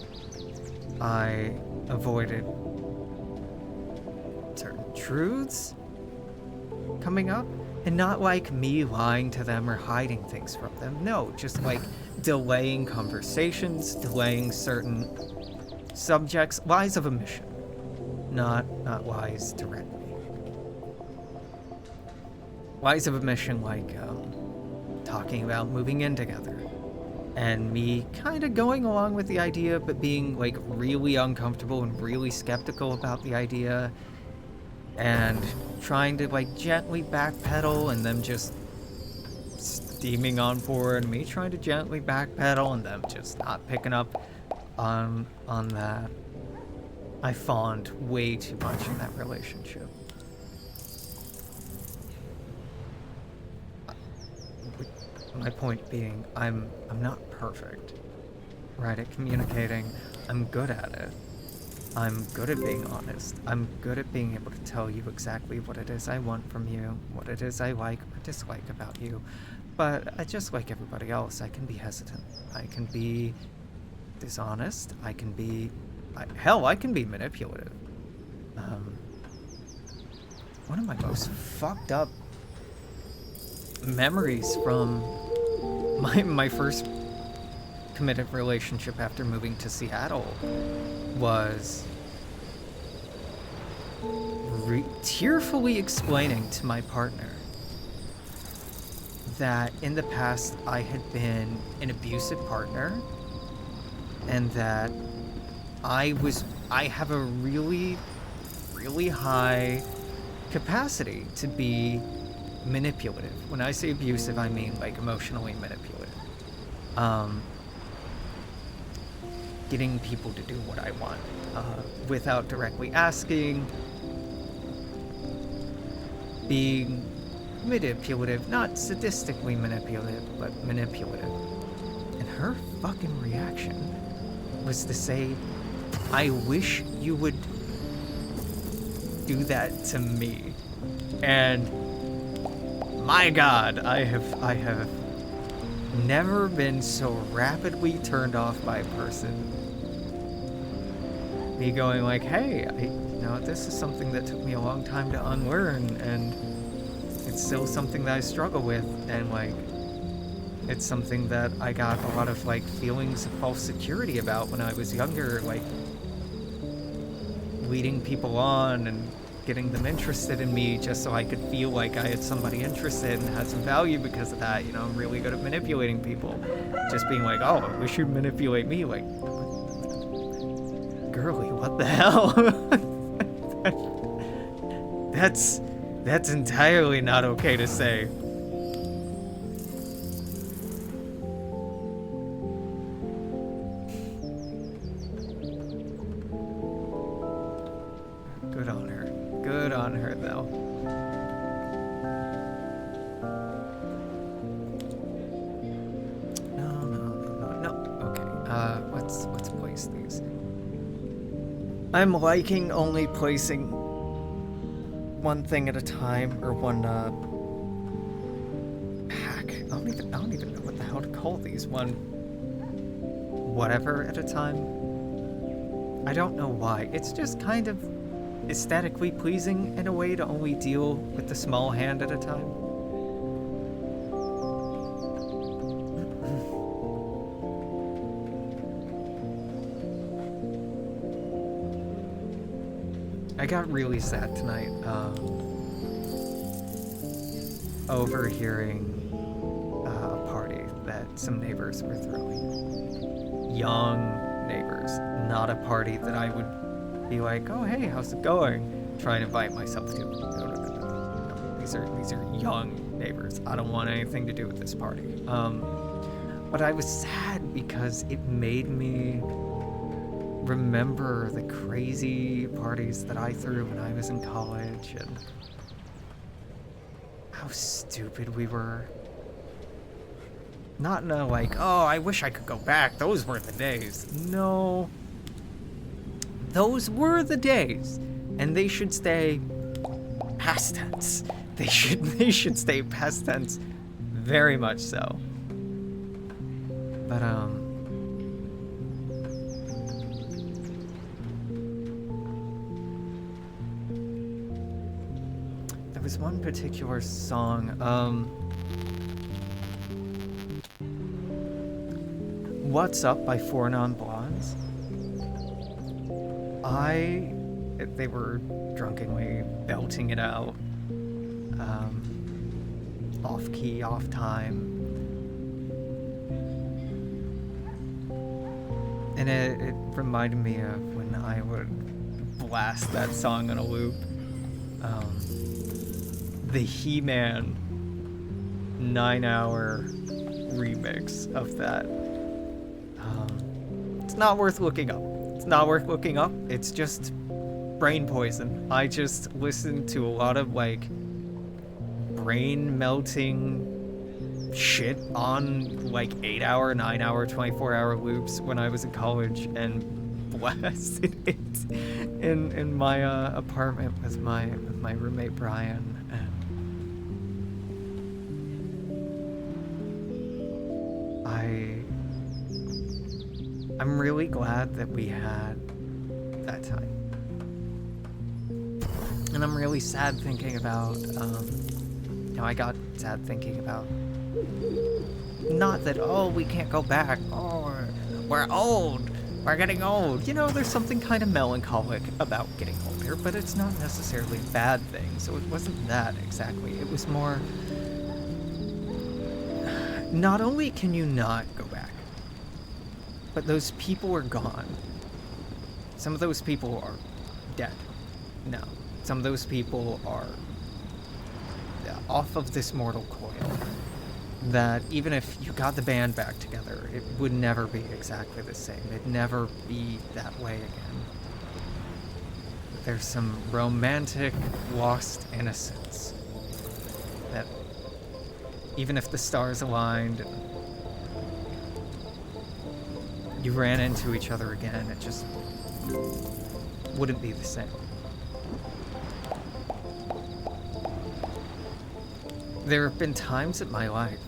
I avoided certain truths coming up, and not like me lying to them or hiding things from them. No, just like delaying conversations, delaying certain subjects, lies of omission, not lies directly. Lies of omission, like talking about moving in together, and me kind of going along with the idea, but being like really uncomfortable and really skeptical about the idea, and trying to like gently backpedal, and them just steaming on board, and me trying to gently backpedal, and them just not picking up on that. I fawned way too much in that relationship. My point being, I'm not perfect, right, at communicating. I'm good at it. I'm good at being honest. I'm good at being able to tell you exactly what it is I want from you, what it is I like or dislike about you. But I just like everybody else, I can be hesitant. I can be dishonest. I can be... hell, I can be manipulative. One of my most fucked up memories from my first committed relationship after moving to Seattle was tearfully explaining to my partner that in the past I had been an abusive partner, and that I have a really, really high capacity to be manipulative. When I say abusive, I mean like emotionally manipulative. Getting people to do what I want without directly asking. Being manipulative, not sadistically manipulative, but manipulative. And her fucking reaction was to say, I wish you would do that to me. And my God, I have never been so rapidly turned off by a person. Me going like, hey, this is something that took me a long time to unlearn, and it's still something that I struggle with, and like, it's something that I got a lot of like feelings of false security about when I was younger, like leading people on and getting them interested in me just so I could feel like I had somebody interested and had some value because of that. I'm really good at manipulating people. Just being like, oh, I wish you'd manipulate me. Like, girly, what the hell? That's entirely not okay to say. Good on her. Good on her, though. No. Okay. Let's place these. I'm liking only placing one thing at a time, or one pack. I don't even know what the hell to call these. One whatever at a time. I don't know why. It's just kind of aesthetically pleasing in a way to only deal with the small hand at a time. I got really sad tonight, overhearing a party that some neighbors were throwing. Young neighbors, not a party that I would be like, oh hey, how's it going? Try and invite myself to. No. These are young neighbors. I don't want anything to do with this party. But I was sad because it made me remember the crazy parties that I threw when I was in college, and how stupid we were. Not in a like, oh, I wish I could go back, those were the days. No. Those were the days, and they should stay past tense. They should stay past tense, very much so. But there was one particular song, What's Up by Four Non Blondes. They were drunkenly belting it out, off key, off time, and it reminded me of when I would blast that song on a loop. The He-Man 9-hour remix of that. It's not worth looking up. It's not worth looking up. It's just brain poison. I just listened to a lot of like brain melting shit on like 8-hour, 9-hour, 24-hour loops when I was in college, and blasted it in my apartment with my roommate Brian. And I'm really glad that we had that time. And I'm really sad thinking about, I got sad thinking about, not that, oh, we can't go back, oh, we're old, we're getting old. There's something kind of melancholic about getting older, but it's not necessarily a bad thing, so it wasn't that exactly. It was more, Not only can you not go back, but those people are gone. Some of those people are dead. No. Some of those people are off of this mortal coil. That even if you got the band back together, it would never be exactly the same. It'd never be that way again. There's some romantic lost innocence that even if the stars aligned and you ran into each other again, it just wouldn't be the same. There have been times in my life,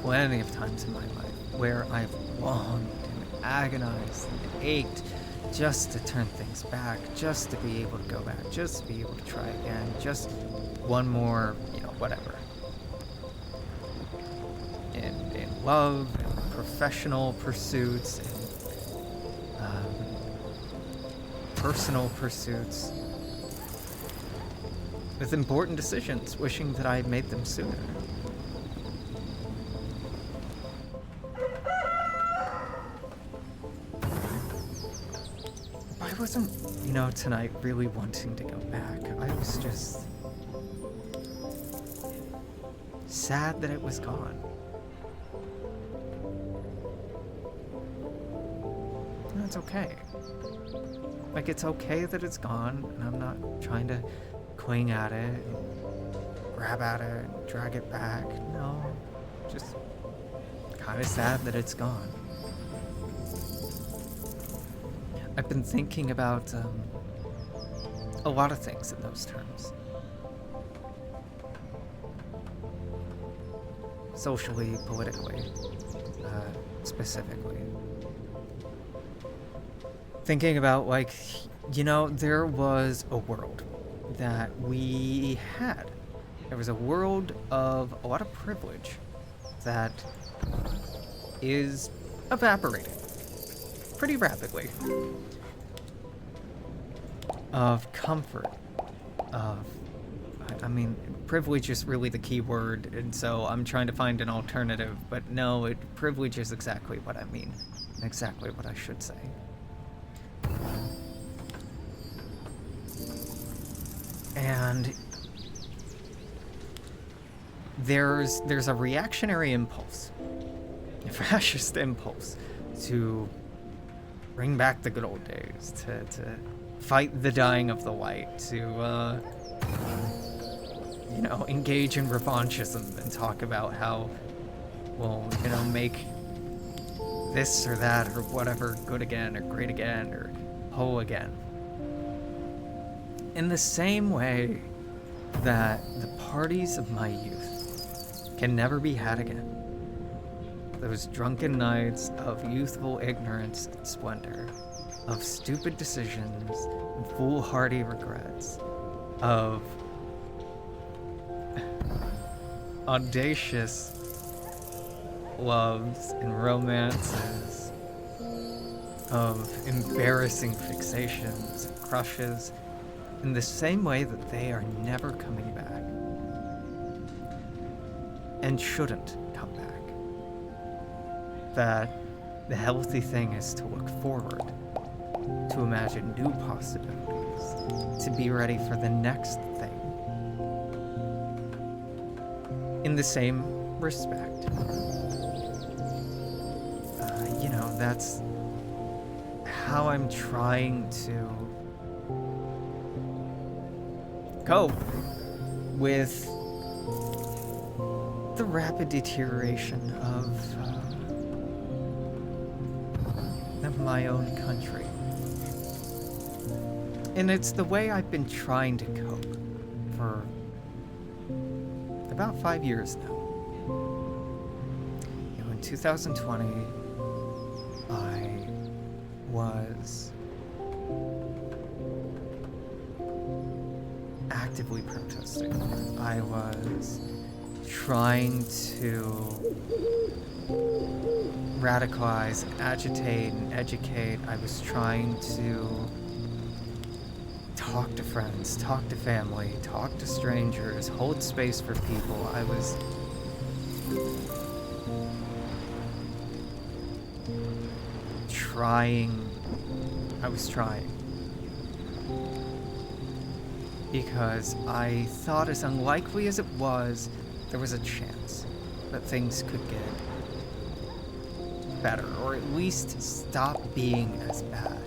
plenty of times in my life, where I've longed and agonized and ached just to turn things back, just to be able to go back, just to be able to try again, just one more, whatever. In love, in professional pursuits, in personal pursuits, with important decisions, wishing that I had made them sooner. I wasn't, tonight really wanting to go back. I was just sad that it was gone. And that's okay. Like, it's okay that it's gone, and I'm not trying to cling at it, and grab at it, and drag it back. No, just kind of sad that it's gone. I've been thinking about a lot of things in those terms. Socially, politically, specifically. Thinking about, there was a world that we had. There was a world of a lot of privilege that is evaporating pretty rapidly. Of comfort, privilege is really the key word, and so I'm trying to find an alternative, but no, privilege is exactly what I mean, exactly what I should say. And there's a reactionary impulse, a fascist impulse, to bring back the good old days, to fight the dying of the light, to engage in revanchism and talk about how we'll make this or that or whatever good again or great again or whole again. In the same way that the parties of my youth can never be had again. Those drunken nights of youthful ignorance and splendor, of stupid decisions and foolhardy regrets, of audacious loves and romances, of embarrassing fixations and crushes, in the same way that they are never coming back and shouldn't come back. That the healthy thing is to look forward, to imagine new possibilities, to be ready for the next thing. In the same respect, that's how I'm trying to cope with the rapid deterioration of my own country. And it's the way I've been trying to cope for about 5 years now. In 2020, I was actively protesting. I was trying to radicalize, agitate, and educate. I was trying to talk to friends, talk to family, talk to strangers, hold space for people. I was trying. Because I thought, as unlikely as it was, there was a chance that things could get better, or at least stop being as bad.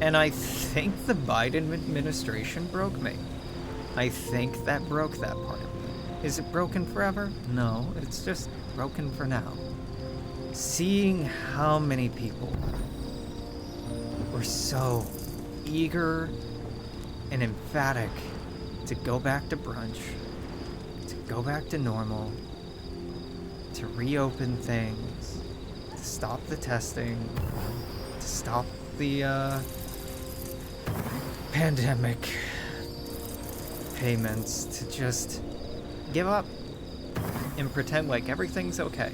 And I think the Biden administration broke me. I think that broke that part of me. Is it broken forever? No, it's just broken for now. Seeing how many people were so eager and emphatic to go back to brunch, to go back to normal, to reopen things, to stop the testing, to stop the pandemic payments, to just give up and pretend like everything's okay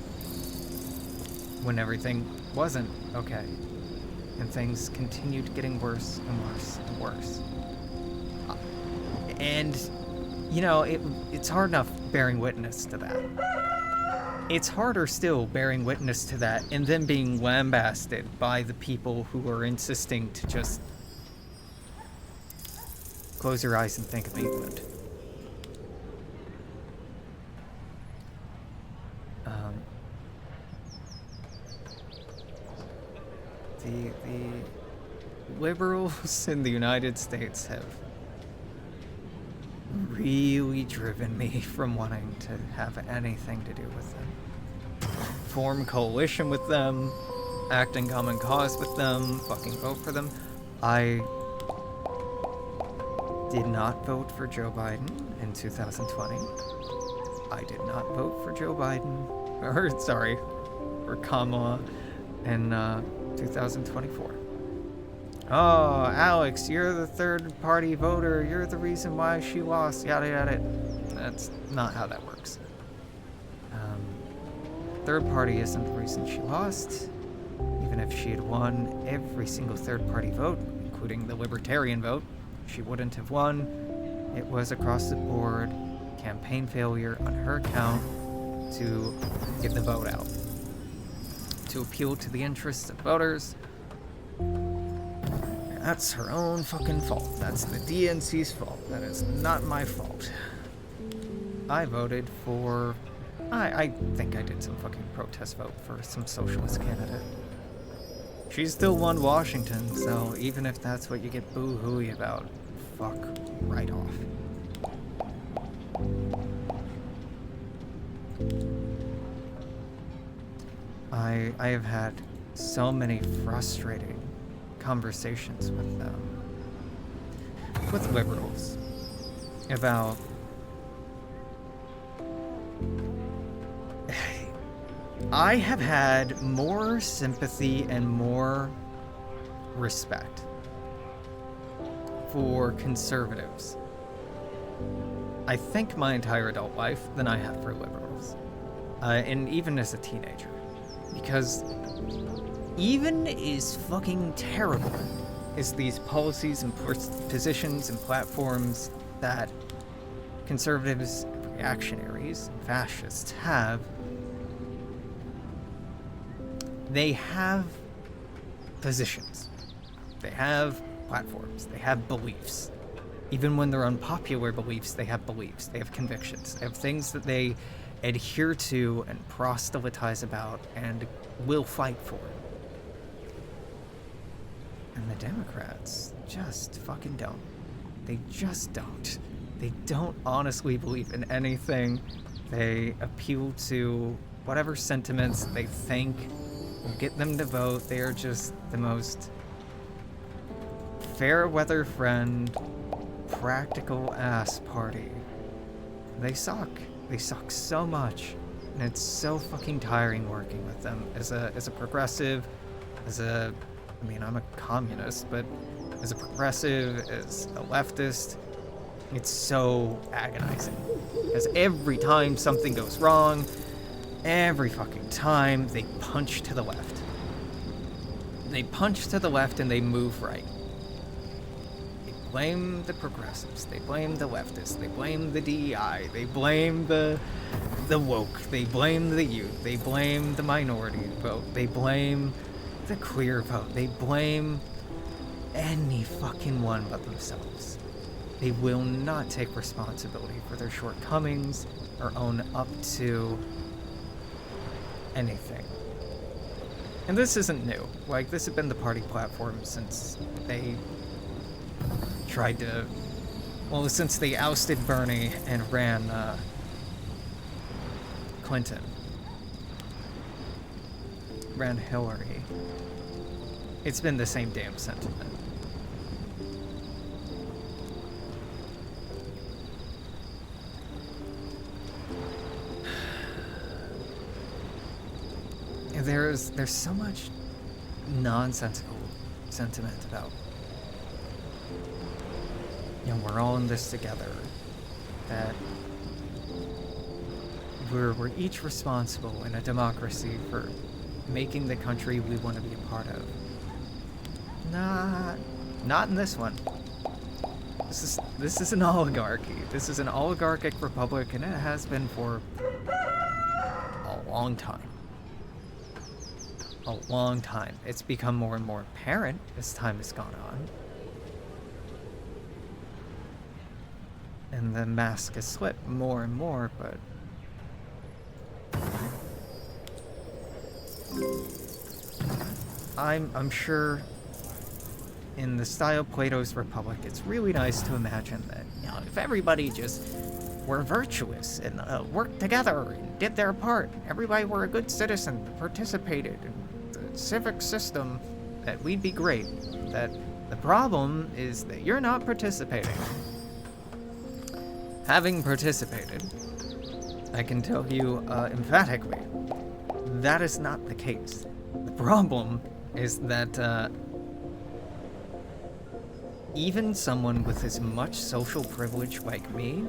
when everything wasn't okay, and things continued getting worse and worse and worse. And, you know, it's hard enough bearing witness to that. It's harder still bearing witness to that and then being lambasted by the people who are insisting to just close your eyes and think of England. The liberals in the United States have really driven me from wanting to have anything to do with them. Form coalition with them, act in common cause with them, fucking vote for them. I did not vote for Joe Biden in 2020. I did not vote for Joe Biden, for Kamala in 2024. Oh, Alex, you're the third party voter. You're the reason why she lost, yada yada. That's not how that works. Third party isn't the reason she lost. Even if she had won every single third party vote, including the libertarian vote, she wouldn't have won. It was across the board campaign failure on her account to get the vote out, to appeal to the interests of voters. That's her own fucking fault. That's the DNC's fault. That is not my fault. I voted for... I think I did some fucking protest vote for some socialist candidate. She still won Washington, so even if that's what you get boo-hooey about, fuck right off. I have had so many frustrating conversations with them, with liberals, about I have had more sympathy and more respect for conservatives, I think, my entire adult life than I have for liberals, and even as a teenager, because even as fucking terrible as these policies and positions and platforms that conservatives, reactionaries, and fascists have, they have positions, they have platforms, they have beliefs. Even when they're unpopular beliefs, they have beliefs, they have convictions, they have things that they adhere to and proselytize about and will fight for. And the Democrats just fucking don't. They just don't. They don't honestly believe in anything. They appeal to whatever sentiments they think will get them to vote. They are just the most fair weather friend, practical ass party. They suck. They suck so much. And it's so fucking tiring working with them as a progressive, I'm a communist, but as a progressive, as a leftist, it's so agonizing. Because every time something goes wrong, every fucking time, they punch to the left. They punch to the left and they move right. They blame the progressives, they blame the leftists, they blame the DEI, they blame the the woke, they blame the youth, they blame the minority vote, they blame the queer vote, they blame any fucking one but themselves. They will not take responsibility for their shortcomings or own up to anything. And this isn't new. Like, this has been the party platform since they tried to... Well, since they ousted Bernie and ran Clinton. Ran Hillary. It's been the same damn sentiment. There's so much nonsensical sentiment about, you know, we're all in this together, that we're each responsible in a democracy for making the country we want to be a part of. Not in this one. This is an oligarchy. This is an oligarchic republic, and it has been for a long time. A long time. It's become more and more apparent as time has gone on. And the mask has slipped more and more, but I'm sure in the style of Plato's Republic, it's really nice to imagine that, you know, if everybody just were virtuous and worked together and did their part, everybody were a good citizen, participated in the civic system, that we'd be great. That the problem is that you're not participating. Having participated, I can tell you emphatically, that is not the case. The problem is that even someone with as much social privilege like me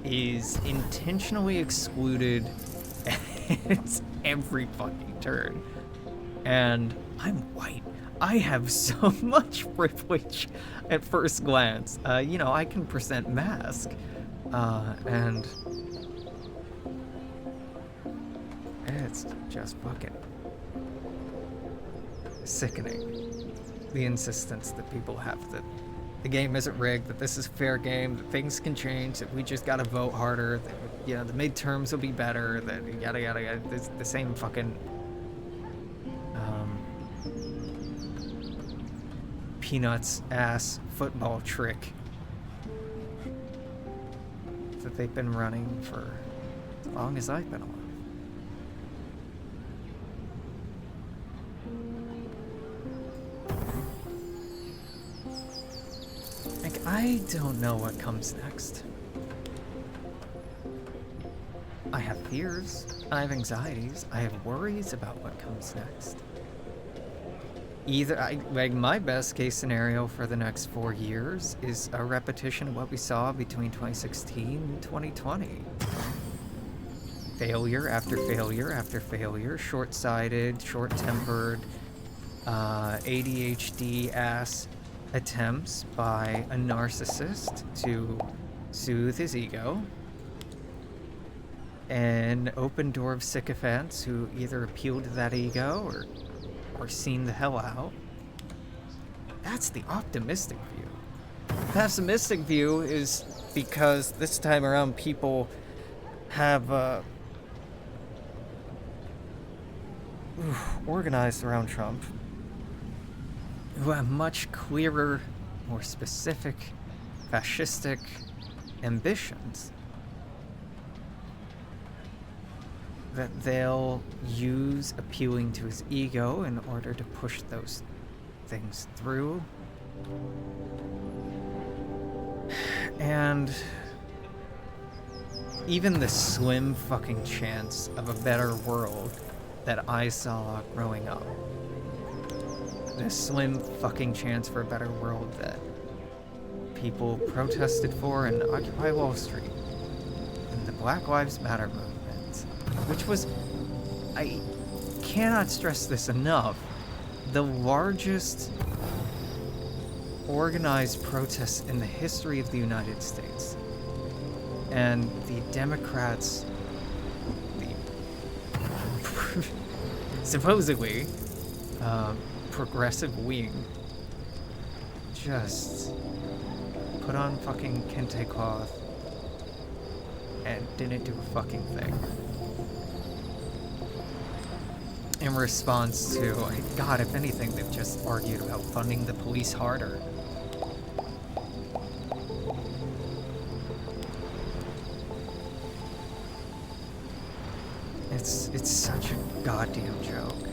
is intentionally excluded at every fucking turn. And I'm white. I have so much privilege at first glance. You know, I can present mask. And it's just fucking sickening. The insistence that people have that the game isn't rigged, that this is a fair game, that things can change, that we just gotta vote harder, that, you know, the midterms will be better, that yada yada yada. It's the same fucking Peanuts ass football trick that they've been running for as long as I've been alive. Like, I don't know what comes next. I have fears, I have anxieties, I have worries about what comes next. Like, my best case scenario for the next 4 years is a repetition of what we saw between 2016 and 2020. Failure after failure after failure, short-sighted, short-tempered, ADHD-ass attempts by a narcissist to soothe his ego. An open door of sycophants who either appeal to that ego or seen the hell out. That's the optimistic view. The pessimistic view is because this time around people have organized around Trump, who have much clearer, more specific, fascistic ambitions that they'll use appealing to his ego in order to push those things through. And even the slim fucking chance of a better world that I saw growing up, the slim fucking chance for a better world that people protested for in Occupy Wall Street and the Black Lives Matter movement, which was, I cannot stress this enough, the largest organized protest in the history of the United States. And the Democrats, the supposedly progressive wing, just put on fucking kente cloth and didn't do a fucking thing. In response to, God, if anything, they've just argued about funding the police harder. It's such a goddamn joke.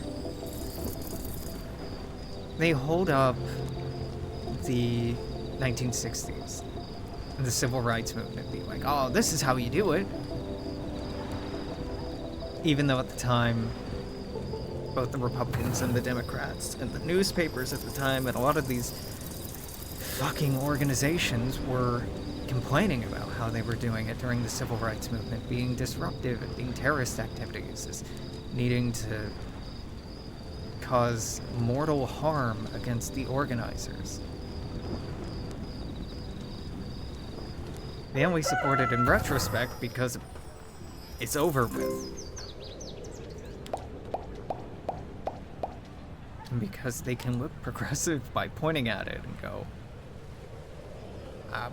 They hold up the 1960s and the civil rights movement, be like, oh, this is how you do it. Even though at the time, both the Republicans and the Democrats and the newspapers at the time and a lot of these fucking organizations were complaining about how they were doing it during the civil rights movement, being disruptive and being terrorist activities, as needing to cause mortal harm against the organizers. They only support it in retrospect because it's over with. And because they can look progressive by pointing at it and go,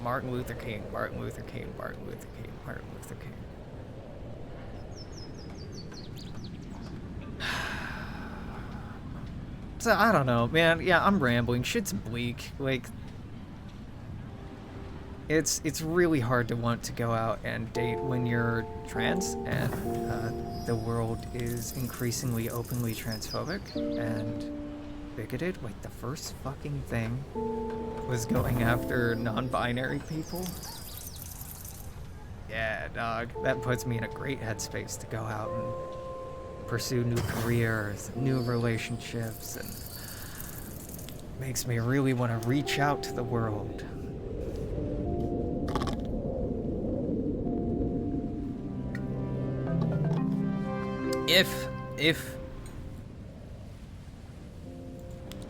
Martin Luther King, Martin Luther King, Martin Luther King, Martin Luther King. So, I don't know, man. Yeah, I'm rambling. Shit's bleak. Like, it's really hard to want to go out and date when you're trans, and the world is increasingly openly transphobic and bigoted. Like, the first fucking thing was going after non-binary people. Yeah, dog. That puts me in a great headspace to go out and pursue new careers, new relationships, and makes me really want to reach out to the world. If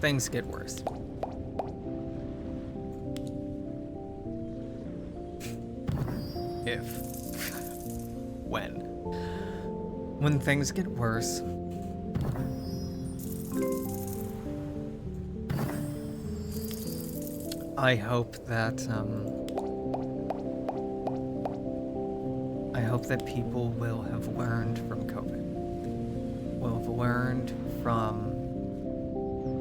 things get worse. When things get worse, I hope that people will have learned from COVID. Will have learned from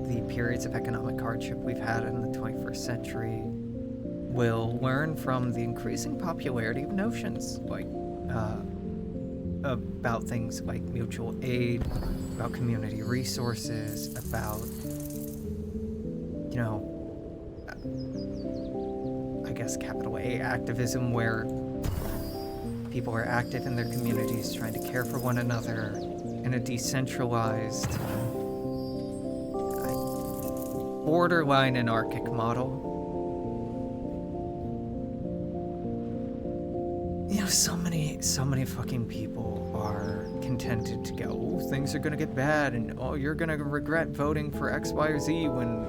the periods of economic hardship we've had in the 21st century. Will learn from the increasing popularity of notions like about things like mutual aid, about community resources, about, I guess capital A activism, where people are active in their communities trying to care for one another in a decentralized, borderline anarchic model. So many fucking people are contented to go, oh, things are gonna get bad, and oh, you're gonna regret voting for X, Y, or Z when,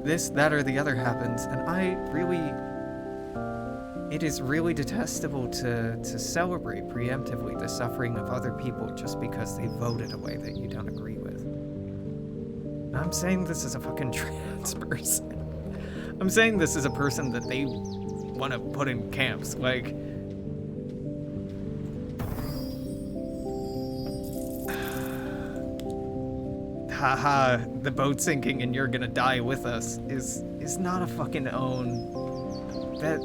this, that, or the other happens. And it is really detestable to celebrate preemptively the suffering of other people just because they voted a way that you don't agree with. And I'm saying this as a fucking trans person. I'm saying this as a person that they want to put in camps. Like, haha, the boat sinking and you're gonna die with us is not a fucking own. That,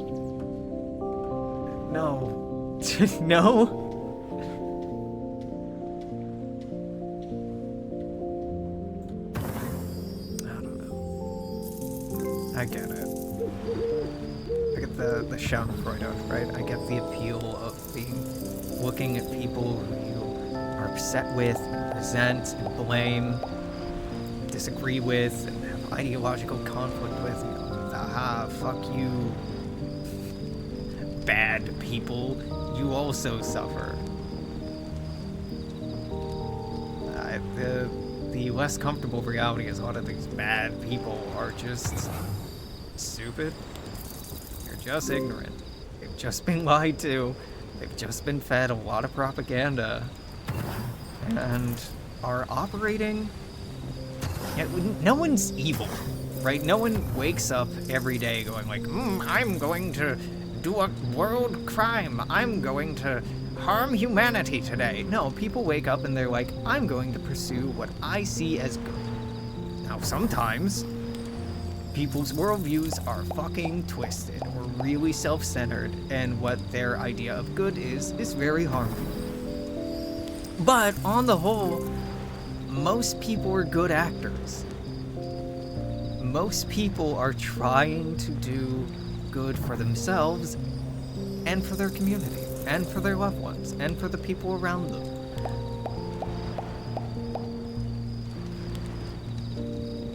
no. No? I don't know. I get it. I get the Schadenfreude, right? I get the appeal of looking at people who you are upset with, and resent, and blame, and disagree with, and have ideological conflict with, and go, aha, fuck you. Bad people, you also suffer. The less comfortable reality is a lot of these bad people are just stupid. You're just ignorant. just been lied to. They've just been fed a lot of propaganda. And are operating... Yeah, no one's evil, right? No one wakes up every day going like, I'm going to do a world crime. I'm going to harm humanity today. No, people wake up and they're like, I'm going to pursue what I see as good. Now, sometimes people's worldviews are fucking twisted or really self-centered, and what their idea of good is very harmful. But on the whole, most people are good actors. Most people are trying to do good for themselves and for their community and for their loved ones and for the people around them.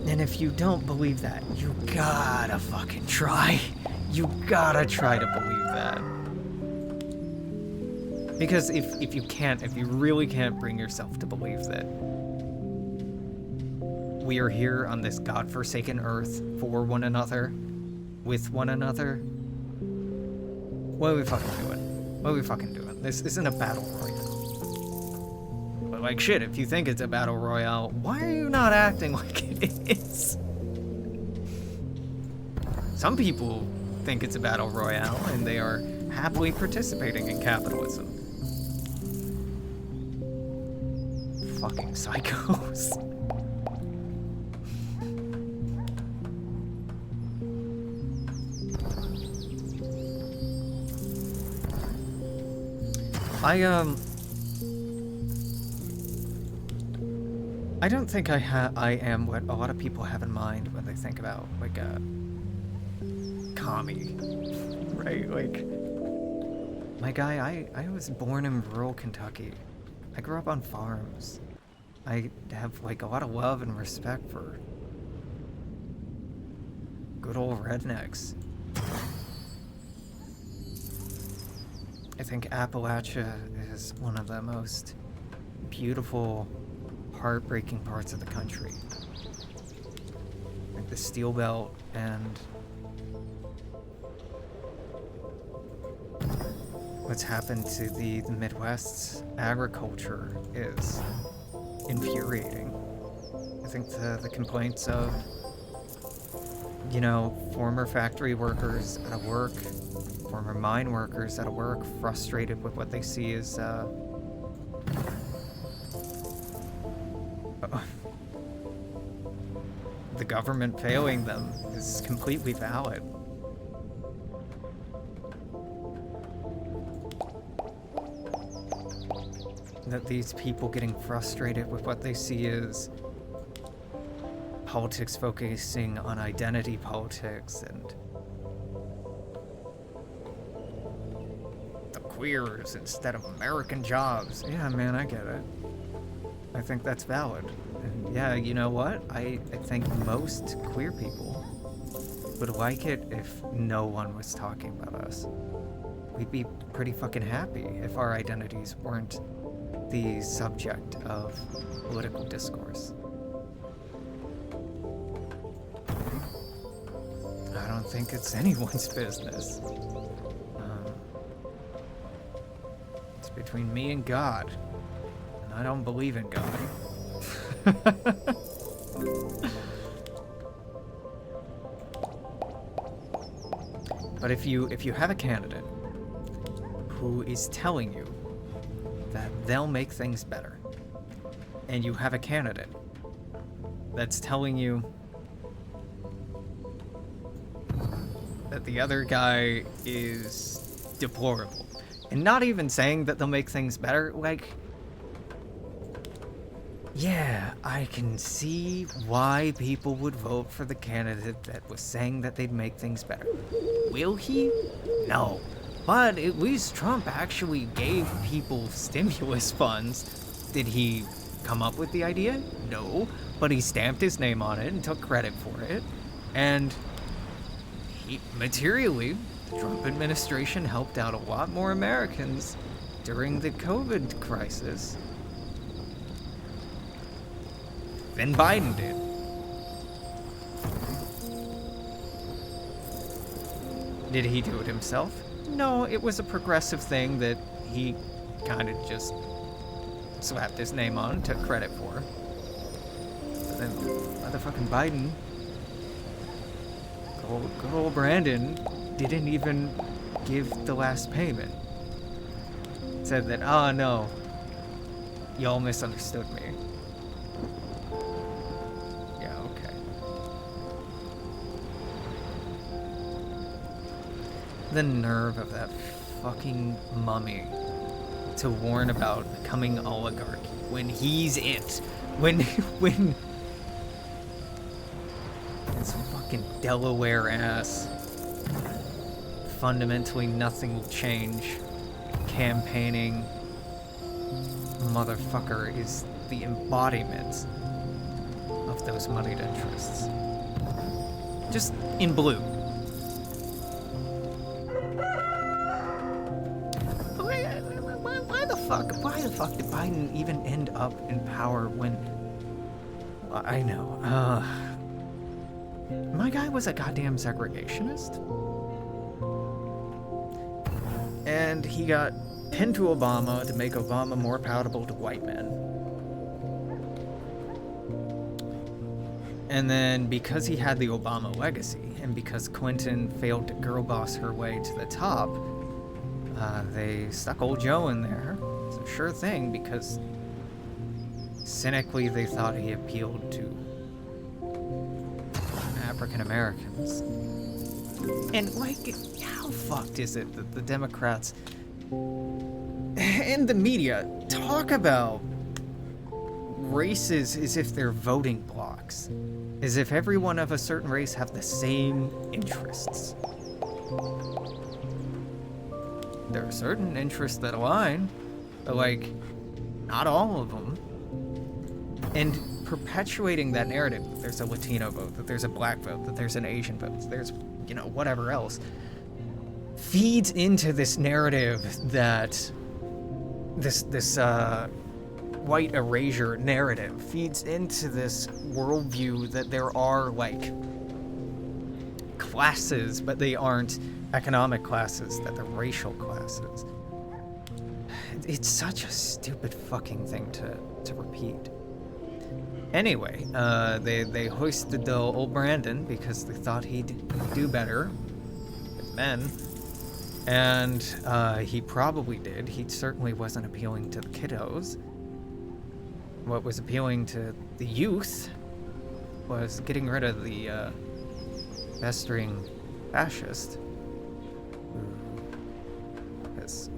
And if you don't believe that, you gotta fucking try. You gotta try to believe that. Because if you can't, if you really can't bring yourself to believe that we are here on this godforsaken earth for one another, with one another, what are we fucking doing? What are we fucking doing? This isn't a battle royale. But like shit, if you think it's a battle royale, why are you not acting like it is? Some people think it's a battle royale and they are happily participating in capitalism. Fucking psychos. I don't think I am what a lot of people have in mind when they think about, like, a commie, right? Like, my guy, I was born in rural Kentucky. I grew up on farms. I have, like, a lot of love and respect for good old rednecks. I think Appalachia is one of the most beautiful, heartbreaking parts of the country. Like the Steel Belt and what's happened to the Midwest's agriculture is infuriating. I think the complaints of, you know, former factory workers out of work, former mine workers out of work, frustrated with what they see as the government failing them is completely valid. That these people getting frustrated with what they see as politics focusing on identity politics and the queers instead of American jobs. Yeah, man, I get it. I think that's valid. And yeah, you know what? I think most queer people would like it if no one was talking about us. We'd be pretty fucking happy if our identities weren't the subject of political discourse. I don't think it's anyone's business. It's between me and God. And I don't believe in God. But if you have a candidate who is telling you that they'll make things better, and you have a candidate that's telling you that the other guy is deplorable, and not even saying that they'll make things better, like, yeah, I can see why people would vote for the candidate that was saying that they'd make things better. Will he? No. But at least Trump actually gave people stimulus funds. Did he come up with the idea? No. But he stamped his name on it and took credit for it. And materially, the Trump administration helped out a lot more Americans during the COVID crisis than Biden did. Did he do it himself? No, it was a progressive thing that he kind of just slapped his name on and took credit for. But then motherfucking Biden, good old Brandon, didn't even give the last payment. Said that, oh no, y'all misunderstood me. Yeah, okay. The nerve of that fucking mummy to warn about the coming oligarchy when he's it. When his fucking Delaware ass, fundamentally nothing will change, campaigning motherfucker is the embodiment of those moneyed interests. Just in blue. Why the fuck did Biden even end up in power when... I know. My guy was a goddamn segregationist. And he got pinned to Obama to make Obama more palatable to white men. And then because he had the Obama legacy, and because Clinton failed to girl boss her way to the top, they stuck old Joe in there. It's a sure thing because cynically they thought he appealed to African Americans. And like, how fucked is it that the Democrats and the media talk about races as if they're voting blocks, as if everyone of a certain race have the same interests? There are certain interests that align, but like, not all of them. And perpetuating that narrative that there's a Latino vote, that there's a black vote, that there's an Asian vote, that there's, you know, whatever else, feeds into this narrative that this white erasure narrative feeds into this worldview that there are like classes, but they aren't economic classes, that they're racial classes. It's such a stupid fucking thing to repeat. Anyway, they hoisted the old Brandon because they thought he'd do better with men. And he probably did. He certainly wasn't appealing to the kiddos. What was appealing to the youth was getting rid of the festering fascist who has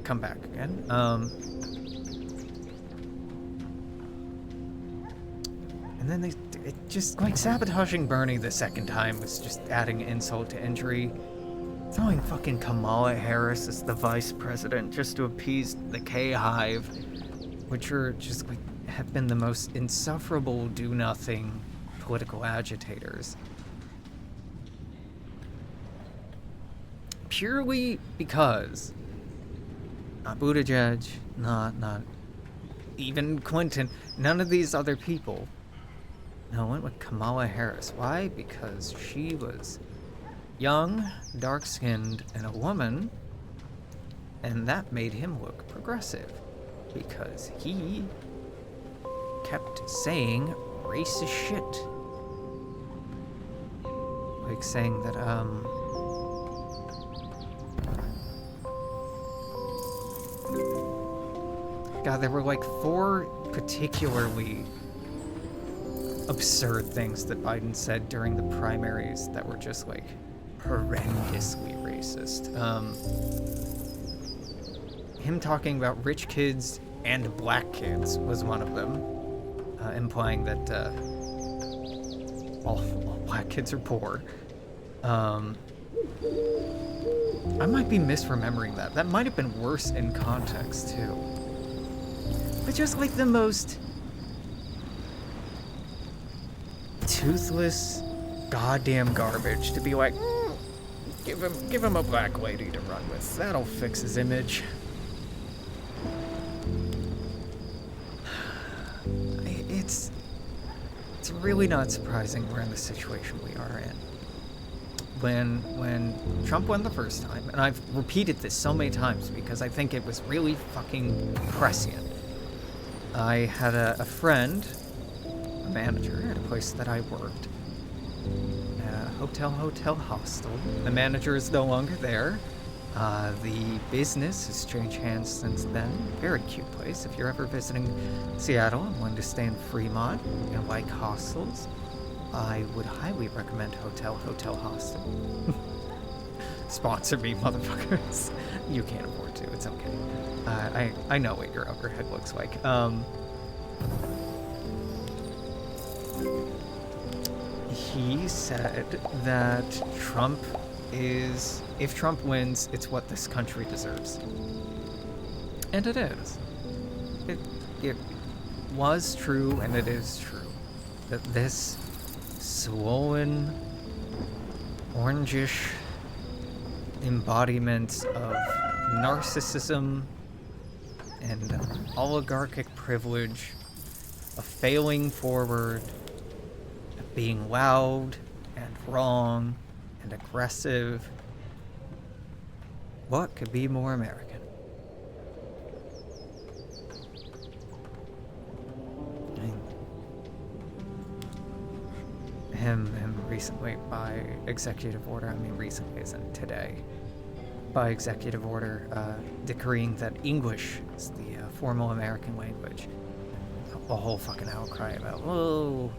come back again. And then it just, like, sabotaging Bernie the second time was just adding insult to injury. Throwing fucking Kamala Harris as the vice president just to appease the K-Hive, which are just, like, have been the most insufferable do-nothing political agitators. Purely because not Buttigieg, not even Clinton, none of these other people. No, I went with Kamala Harris. Why? Because she was young, dark-skinned, and a woman, and that made him look progressive because he kept saying racist shit. Like saying that, God, there were like 4 particularly absurd things that Biden said during the primaries that were just like horrendously racist. Him talking about rich kids and black kids was one of them, implying that all black kids are poor. I might be misremembering that. That might have been worse in context too. But just like the most toothless goddamn garbage to be like, give him a black lady to run with. That'll fix his image. It's really not surprising we're in the situation we are in. when Trump won the first time, and I've repeated this so many times because I think it was really fucking prescient. I had a friend, a manager at a place that I worked, hotel hostel. The manager is no longer there. The business has changed hands since then. Very cute place. If you're ever visiting Seattle and wanting to stay in Fremont and like hostels, I would highly recommend Hotel Hostel. Sponsor me, motherfuckers. You can't afford to. It's okay. I know what your overhead looks like. He said that Trump is, if Trump wins, it's what this country deserves. And it is. It was true, and it is true, that this swollen, orangish embodiment of narcissism and oligarchic privilege, of failing forward, of being loud and wrong and aggressive. What could be more American? Him recently, by executive order, I mean recently isn't today, by executive order, decreeing that English is the formal American language. A whole fucking outcry about, whoa,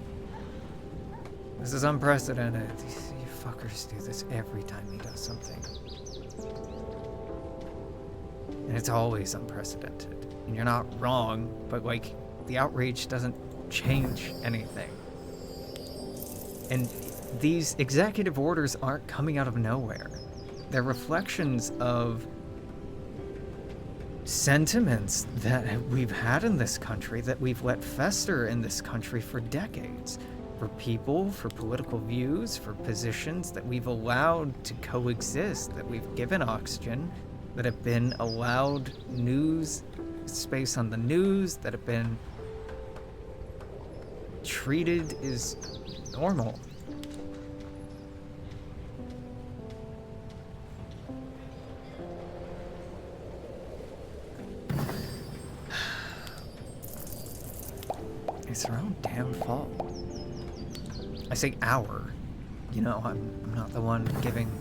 this is unprecedented. You fuckers do this every time he does something. And it's always unprecedented. And you're not wrong, but like, the outrage doesn't change anything. And these executive orders aren't coming out of nowhere. They're reflections of sentiments that we've had in this country, that we've let fester in this country for decades. For people, for political views, for positions that we've allowed to coexist, that we've given oxygen, that have been allowed news, space on the news, that have been treated as normal. It's their own damn fault. I say our. You know, I'm not the one giving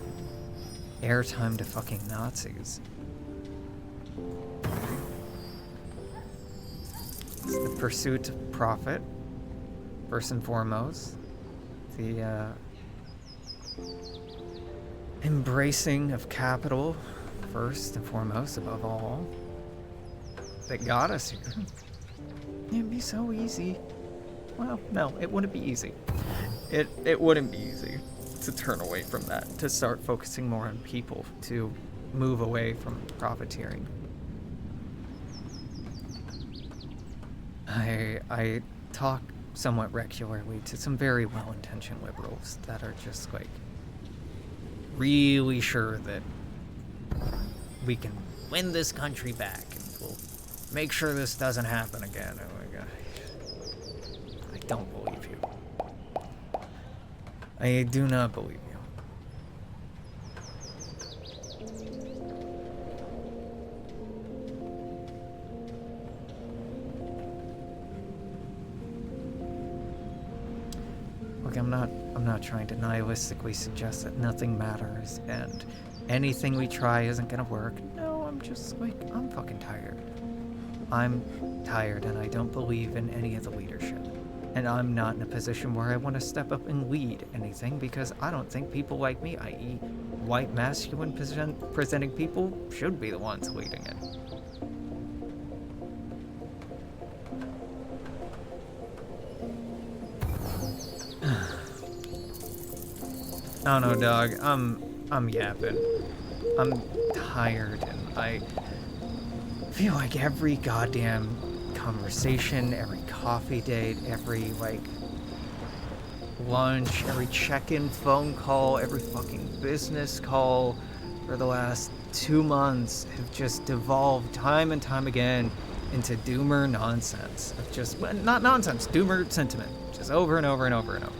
airtime to fucking Nazis. It's the pursuit of profit, first and foremost. The embracing of capital, first and foremost, above all, that got us here. It'd be so easy. Well, no, it wouldn't be easy. It wouldn't be easy to turn away from that, to start focusing more on people, to move away from profiteering. I talk somewhat regularly to some very well-intentioned liberals that are just like really sure that we can win this country back and we'll make sure this doesn't happen again. Oh my god. I don't believe you. I do not believe you. Look, I'm not trying to nihilistically suggest that nothing matters and anything we try isn't gonna work. No, I'm just like, I'm fucking tired. I'm tired and I don't believe in any of the leadership. And I'm not in a position where I want to step up and lead anything because I don't think people like me, i.e. white masculine presenting people, should be the ones leading it. I don't know, dog. I'm yapping. I'm tired and I feel like every goddamn conversation, every coffee date, every like lunch, every check-in phone call, every fucking business call for the last 2 months have just devolved time and time again into doomer nonsense. Of just, well, not nonsense, doomer sentiment. Just over and over and over and over.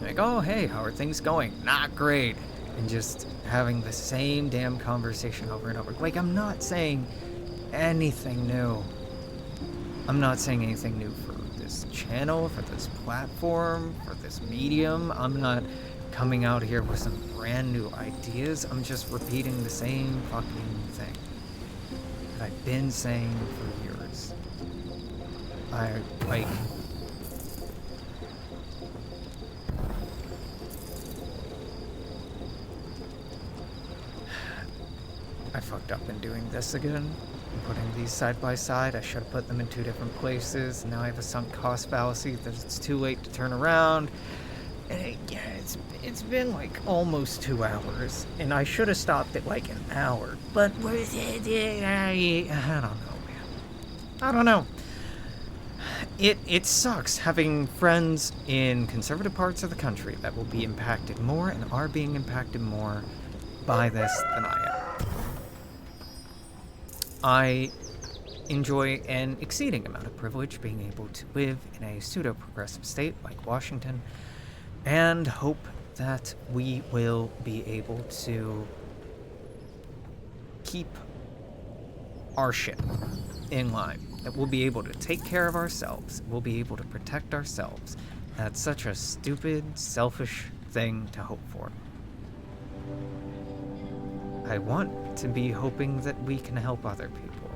Like, oh, hey, how are things going? Not great. And just having the same damn conversation over and over. Like, I'm not saying anything new. I'm not saying anything new for this channel, for this platform, for this medium. I'm not coming out here with some brand new ideas. I'm just repeating the same fucking thing that I've been saying for years. I fucked up in doing this again. I'm putting these side by side. I should have put them in 2 different places. Now I have a sunk cost fallacy that it's too late to turn around. And it's been like almost 2 hours, and I should have stopped at like an hour. But where's it? I don't know, man. I don't know. It sucks having friends in conservative parts of the country that will be impacted more and are being impacted more by this than I am. I enjoy an exceeding amount of privilege being able to live in a pseudo-progressive state like Washington, and hope that we will be able to keep our shit in line, that we'll be able to take care of ourselves, we'll be able to protect ourselves. That's such a stupid, selfish thing to hope for. I want to be hoping that we can help other people,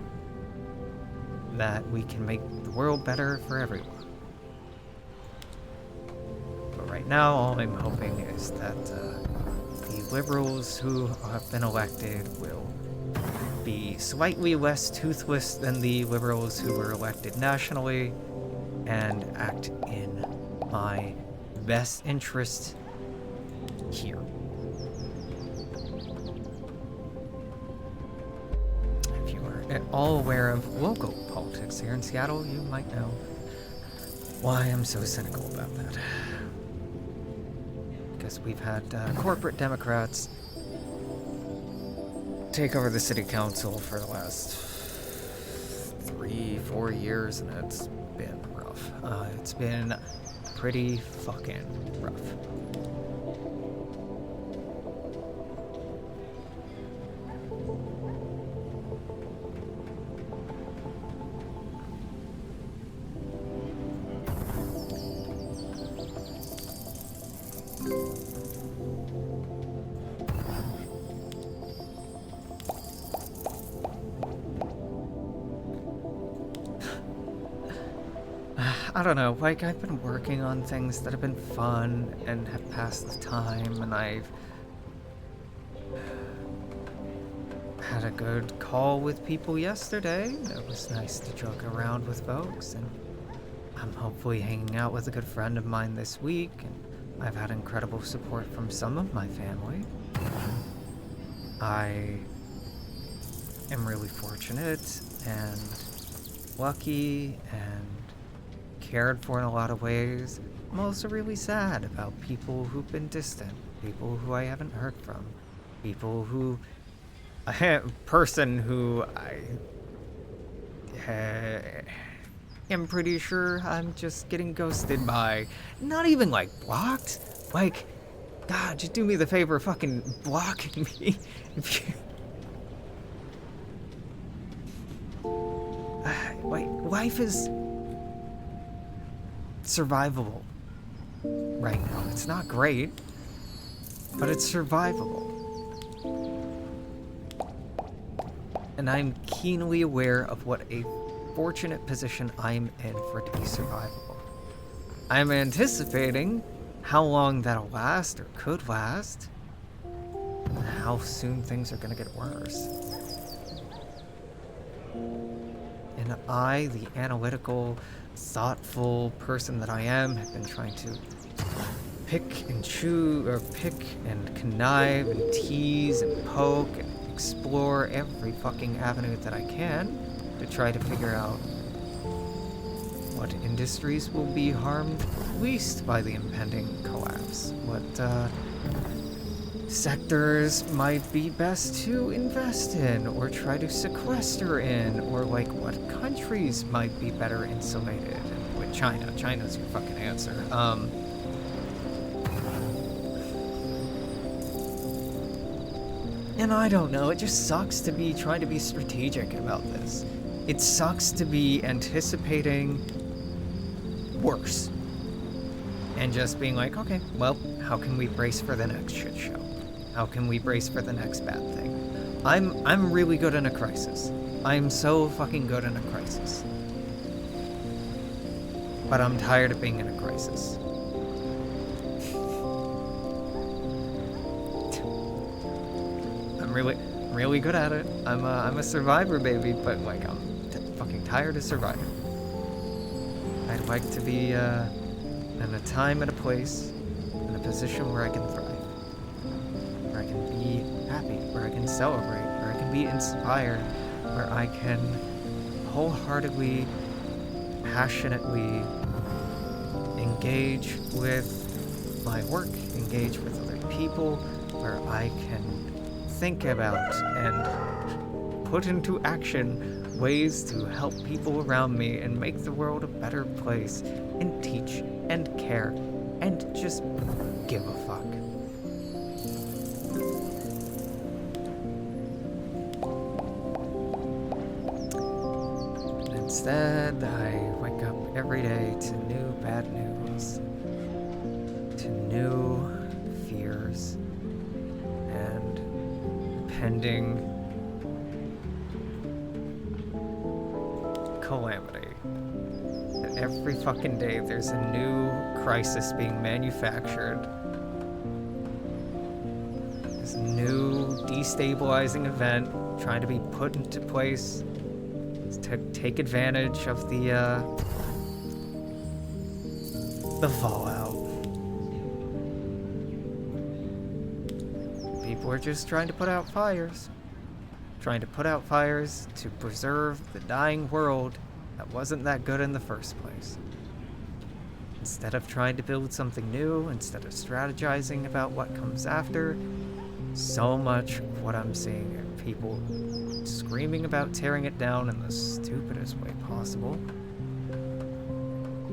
that we can make the world better for everyone. But right now, all I'm hoping is that the liberals who have been elected will be slightly less toothless than the liberals who were elected nationally and act in my best interest here. If you are at all aware of local politics here in Seattle, you might know why I'm so cynical about that. Because we've had corporate Democrats take over the city council for the last 3-4 years, and it's been rough. It's been pretty fucking rough. I don't know, like, I've been working on things that have been fun and have passed the time, and I've had a good call with people yesterday. It was nice to joke around with folks, and I'm hopefully hanging out with a good friend of mine this week, and I've had incredible support from some of my family. I am really fortunate and lucky and cared for in a lot of ways. I'm also really sad about people who've been distant, people who I haven't heard from, people who... a person who I am pretty sure I'm just getting ghosted by. Not even, like, blocked. Like, God, just do me the favor of fucking blocking me. If you... like, life is survivable right now. It's not great, but it's survivable. And I'm keenly aware of what a fortunate position I'm in for it to be survivable. I'm anticipating how long that'll last, or could last, and how soon things are gonna get worse. And I, the analytical, thoughtful person that I am, have been trying to pick and connive and tease and poke and explore every fucking avenue that I can to try to figure out what industries will be harmed least by the impending collapse, what sectors might be best to invest in or try to sequester in, or like what countries might be better insulated. And with China's your fucking answer. And I don't know, it just sucks to be trying to be strategic about this. It sucks to be anticipating worse. And just being like, okay, well, how can we brace for the next shit show? How can we brace for the next bad thing? I'm really good in a crisis. I'm so fucking good in a crisis. But I'm tired of being in a crisis. I'm really good at it. I'm a survivor, baby, but like I'm fucking tired of surviving. I'd like to be in a time and a place, in a position where I can thrive, where I can be happy, where I can celebrate, where I can be inspired, where I can wholeheartedly, passionately engage with my work, engage with other people, where I can think about and put into action ways to help people around me and make the world a better place, and teach and care and just give a fuck. Instead, I wake up every day to new bad news, to new fears, and pending calamity. And every fucking day there's a new crisis being manufactured. This new destabilizing event trying to be put into place to take advantage of the fallout. People are just trying to put out fires. Trying to put out fires to preserve the dying world that wasn't that good in the first place. Instead of trying to build something new, instead of strategizing about what comes after, so much of what I'm seeing are people screaming about tearing it down in the stupidest way possible.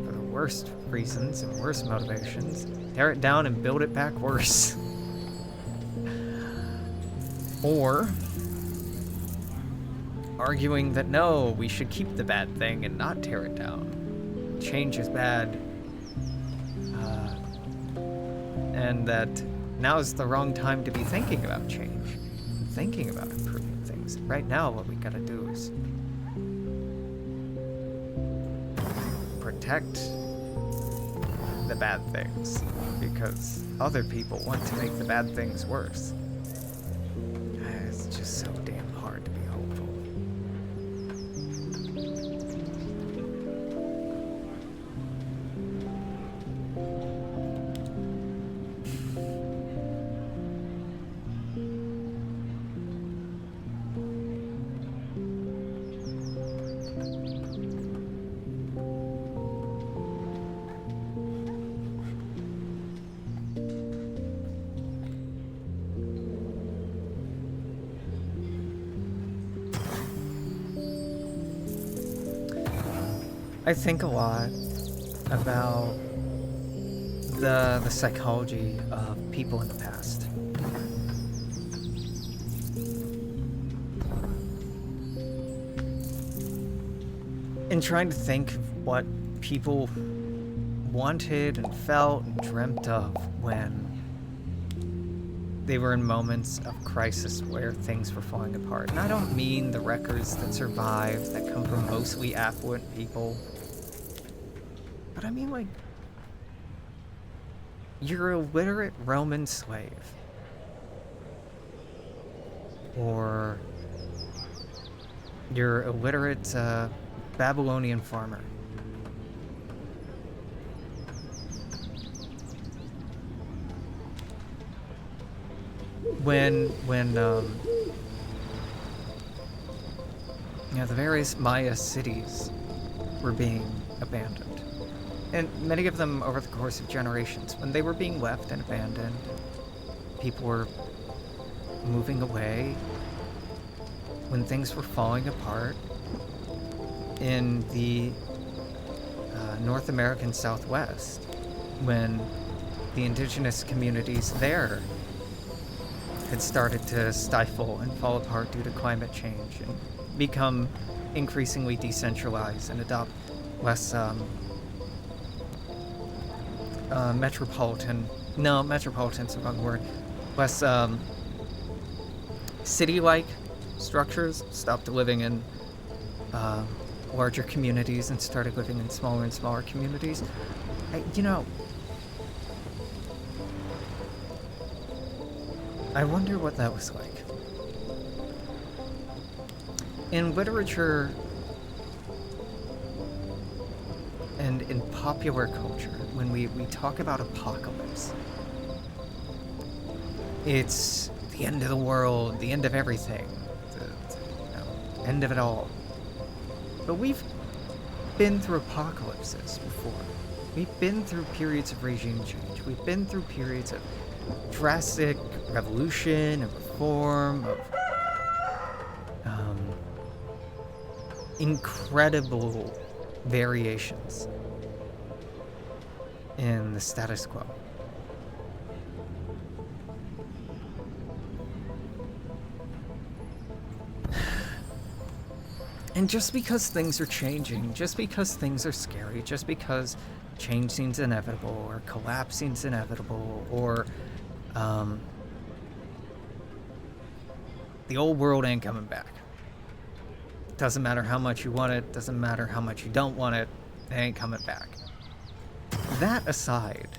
For the worst reasons and worst motivations. Tear it down and build it back worse. Or arguing that no, we should keep the bad thing and not tear it down. Change is bad. And that now is the wrong time to be thinking about change, thinking about improving things. Right now, what we gotta do is protect the bad things, because other people want to make the bad things worse. It's just so damn hard to be hopeful. I think a lot about the psychology of people in the past. And trying to think of what people wanted and felt and dreamt of when they were in moments of crisis where things were falling apart. And I don't mean the records that survive, that come from mostly affluent people. But I mean, like, you're a literate Roman slave. Or you're a literate Babylonian farmer. When you know, the various Maya cities were being abandoned. And many of them over the course of generations, when they were being left and abandoned, people were moving away, when things were falling apart in the North American Southwest, when the indigenous communities there had started to stifle and fall apart due to climate change and become increasingly decentralized and adopt less metropolitan's the wrong word, less city-like structures, stopped living in larger communities and started living in smaller and smaller communities. I wonder what that was like. In literature and in popular culture, when we talk about apocalypse, it's the end of the world, the end of everything, the end of it all. But we've been through apocalypses before. We've been through periods of regime change. We've been through periods of drastic revolution and reform, of incredible variations in the status quo. And just because things are changing, just because things are scary, just because change seems inevitable, or collapse seems inevitable, or the old world ain't coming back. Doesn't matter how much you want it, doesn't matter how much you don't want it, it ain't coming back. That aside,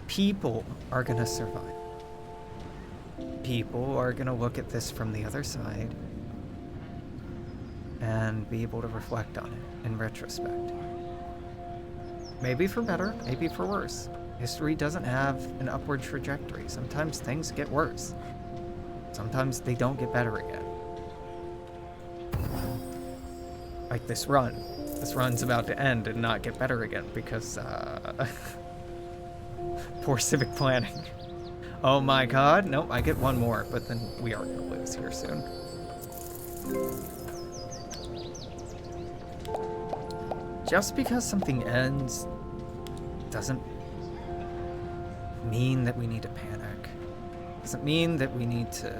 people are gonna survive. People are gonna look at this from the other side and be able to reflect on it in retrospect. Maybe for better, maybe for worse. History doesn't have an upward trajectory. Sometimes things get worse. Sometimes they don't get better again. Like this run. This run's about to end and not get better again because, poor civic planning. Oh my god, nope, I get one more, but then we are gonna lose here soon. Just because something ends doesn't mean that we need to panic. Doesn't mean that we need to,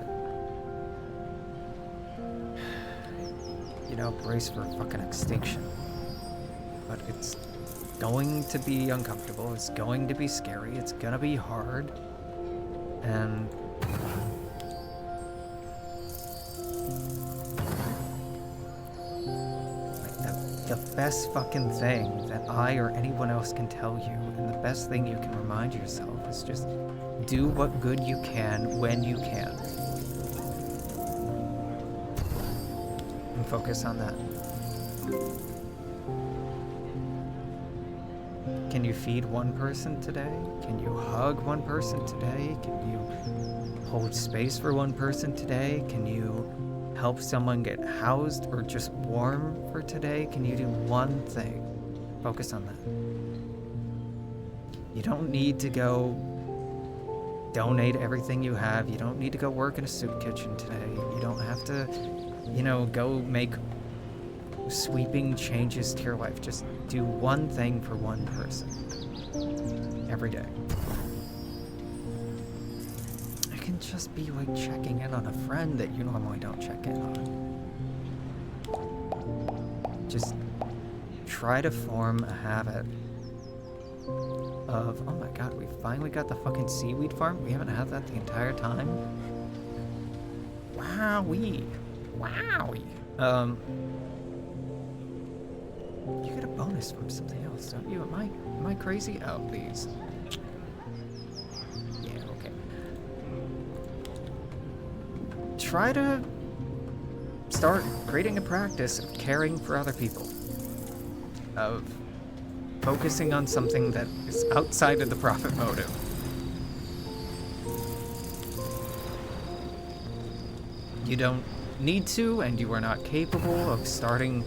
brace for fucking extinction. But it's going to be uncomfortable, it's going to be scary, it's gonna be hard, and the best fucking thing that I or anyone else can tell you, and the best thing you can remind yourself, is just do what good you can when you can. And focus on that. Can you feed one person today? Can you hug one person today? Can you hold space for one person today? Can you help someone get housed or just warm for today? Can you do one thing? Focus on that. You don't need to go donate everything you have. You don't need to go work in a soup kitchen today. You don't have to, go make sweeping changes to your life. Just do one thing for one person every day. It can just be like checking in on a friend that you normally don't check in on. Just try to form a habit of, oh my god, we finally got the fucking seaweed farm? We haven't had that the entire time? Wowee. You get a bonus from something else, don't you? Am I crazy? Oh, please. Yeah, okay. Try to start creating a practice of caring for other people. Of focusing on something that is outside of the profit motive. You don't need to, and you are not capable of starting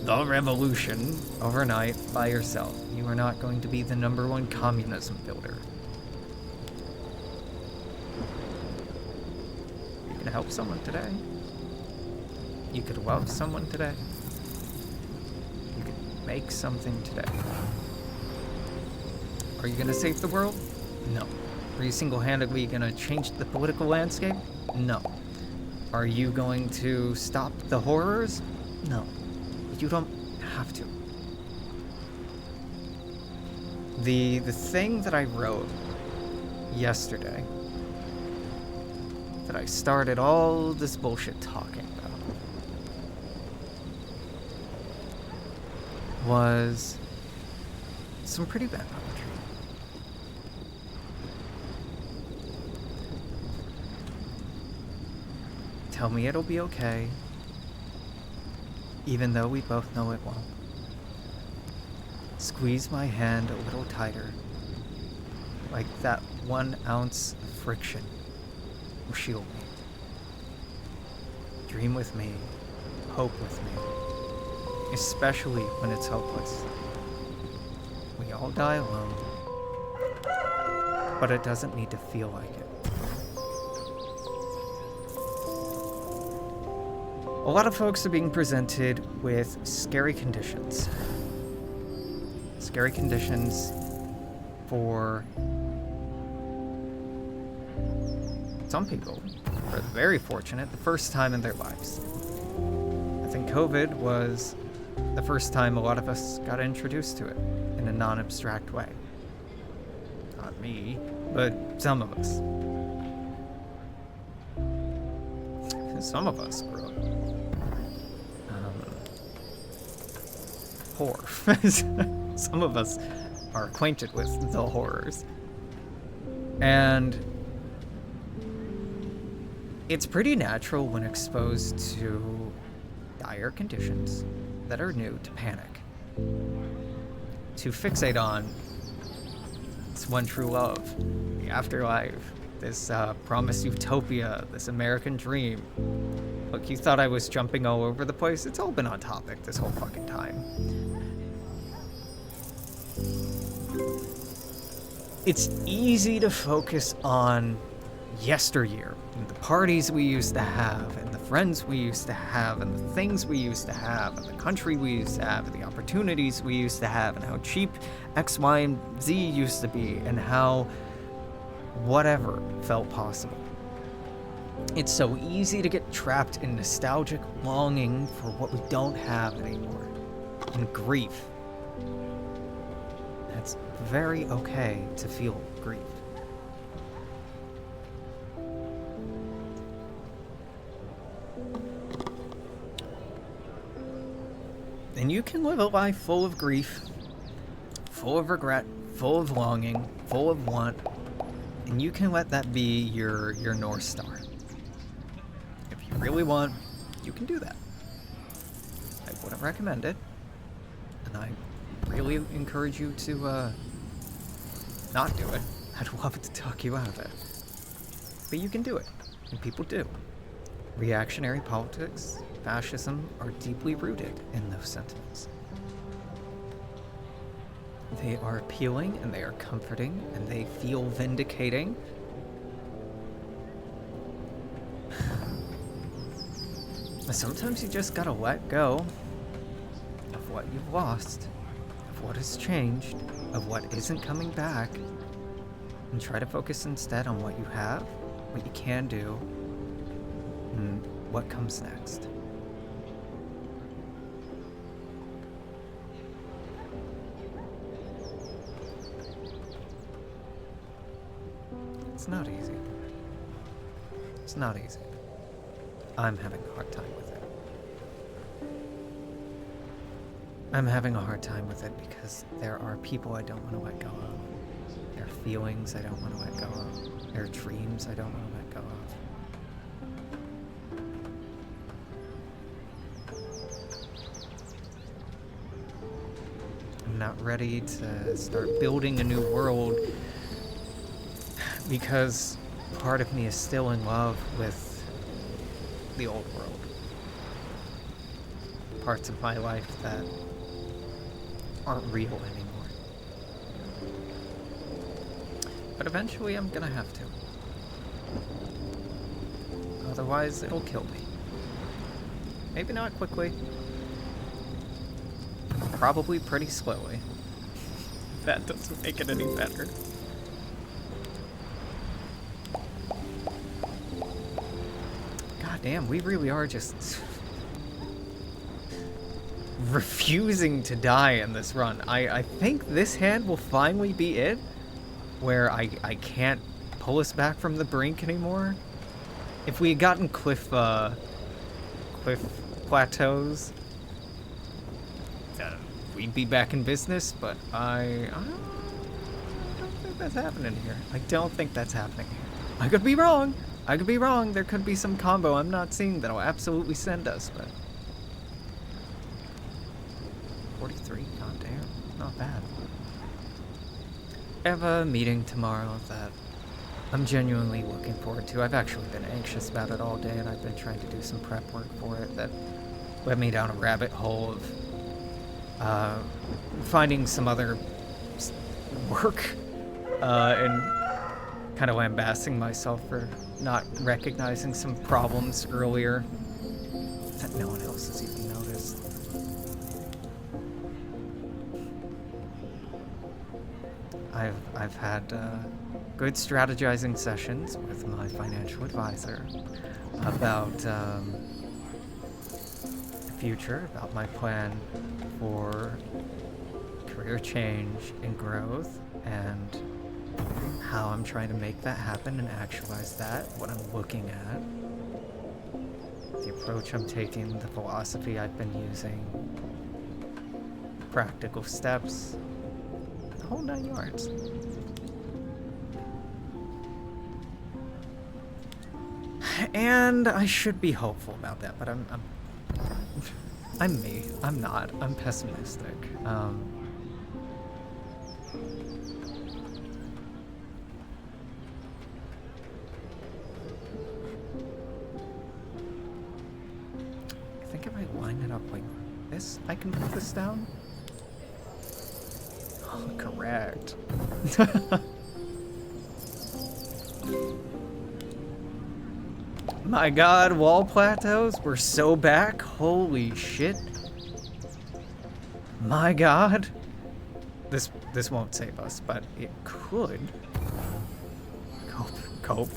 the revolution overnight by yourself. You are not going to be the #1 communism builder. You can help someone today. You could love someone today. You could make something today. Are you gonna save the world? No. Are you single-handedly gonna change the political landscape? No. Are you going to stop the horrors? No. You don't have to. The thing that I wrote yesterday, that I started all this bullshit talking about, was some pretty bad poetry. Tell me it'll be okay, even though we both know it won't. Squeeze my hand a little tighter, like that 1 ounce of friction will shield me. Dream with me, hope with me, especially when it's hopeless. We all die alone, but it doesn't need to feel like it. A lot of folks are being presented with scary conditions. Scary conditions for some people, are very fortunate, the first time in their lives. I think COVID was the first time a lot of us got introduced to it in a non-abstract way. Not me, but some of us. Some of us grew up poor. Some of us are acquainted with the horrors. And it's pretty natural when exposed to dire conditions that are new to panic. To fixate on this one true love, the afterlife, this promised utopia, this American dream. Look, you thought I was jumping all over the place? It's all been on topic this whole fucking time. It's easy to focus on yesteryear, and the parties we used to have, and the friends we used to have, and the things we used to have, and the country we used to have, and the opportunities we used to have, and how cheap X, Y, and Z used to be, and how whatever felt possible. It's so easy to get trapped in nostalgic longing for what we don't have anymore, and grief. It's very okay to feel grief. And you can live a life full of grief, full of regret, full of longing, full of want, and you can let that be your North Star. If you really want, you can do that. I wouldn't recommend it, and I really encourage you to not do it. I'd love to talk you out of it. But you can do it, and people do. Reactionary politics, fascism are deeply rooted in those sentiments. They are appealing, and they are comforting, and they feel vindicating. Sometimes you just gotta let go of what you've lost, of what has changed, of what isn't coming back, and try to focus instead on what you have, what you can do, and what comes next. It's not easy. It's not easy. I'm having a hard time with it. I'm having a hard time with it because there are people I don't want to let go of. There are feelings I don't want to let go of. There are dreams I don't want to let go of. I'm not ready to start building a new world because part of me is still in love with the old world. Parts of my life that aren't real anymore. But eventually I'm gonna have to. Otherwise it'll kill me. Maybe not quickly. Probably pretty slowly. That doesn't make it any better. God damn, we really are just refusing to die in this run. I think this hand will finally be it, where I can't pull us back from the brink anymore. If we had gotten cliff plateaus, we'd be back in business, but I don't think that's happening here. I don't think that's happening here. I could be wrong. I could be wrong. There could be some combo I'm not seeing that'll absolutely send us, but 43, god damn, not bad. I have a meeting tomorrow that I'm genuinely looking forward to. I've actually been anxious about it all day, and I've been trying to do some prep work for it that led me down a rabbit hole of finding some other work and kind of lambasting myself for not recognizing some problems earlier that no one else has even noticed. I've had good strategizing sessions with my financial advisor about the future, about my plan for career change and growth, and how I'm trying to make that happen and actualize that, what I'm looking at, the approach I'm taking, the philosophy I've been using, practical steps, the whole 9 yards. And I should be hopeful about that, but I'm me. I'm not. I'm pessimistic. I think if I line it up like this, I can put this down. Oh, correct. My god, wall plateaus, we're so back. Holy shit. My god. This won't save us, but it could. Cope.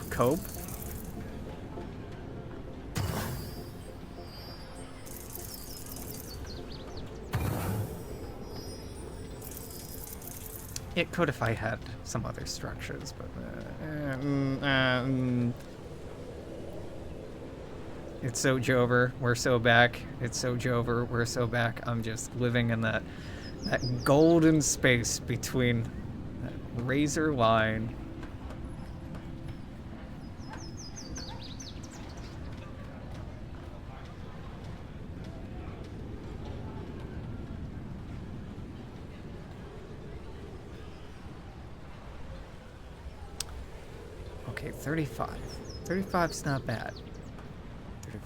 It could if I had some other structures, but it's so Jover, we're so back. It's so Jover, we're so back. I'm just living in that golden space between that razor line. Okay, 35. 35's not bad.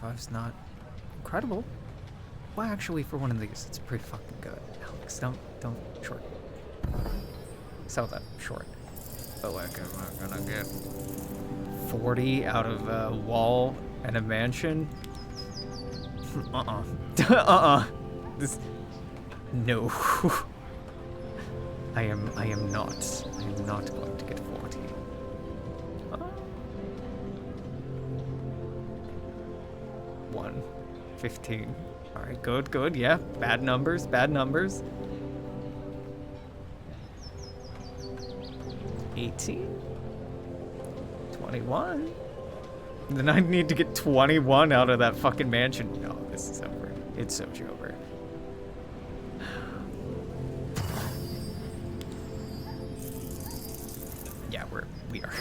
35's not incredible. Well, actually, for one of these, it's pretty fucking good. Alex, don't short. Sell that short. But like, am I gonna get 40 out of a wall and a mansion? This, no. I am not. I am not going to get 40. 15. Alright, good, yeah. Bad numbers. 18? 21? Then I need to get 21 out of that fucking mansion. No, this is over. It's so over. Yeah, we are.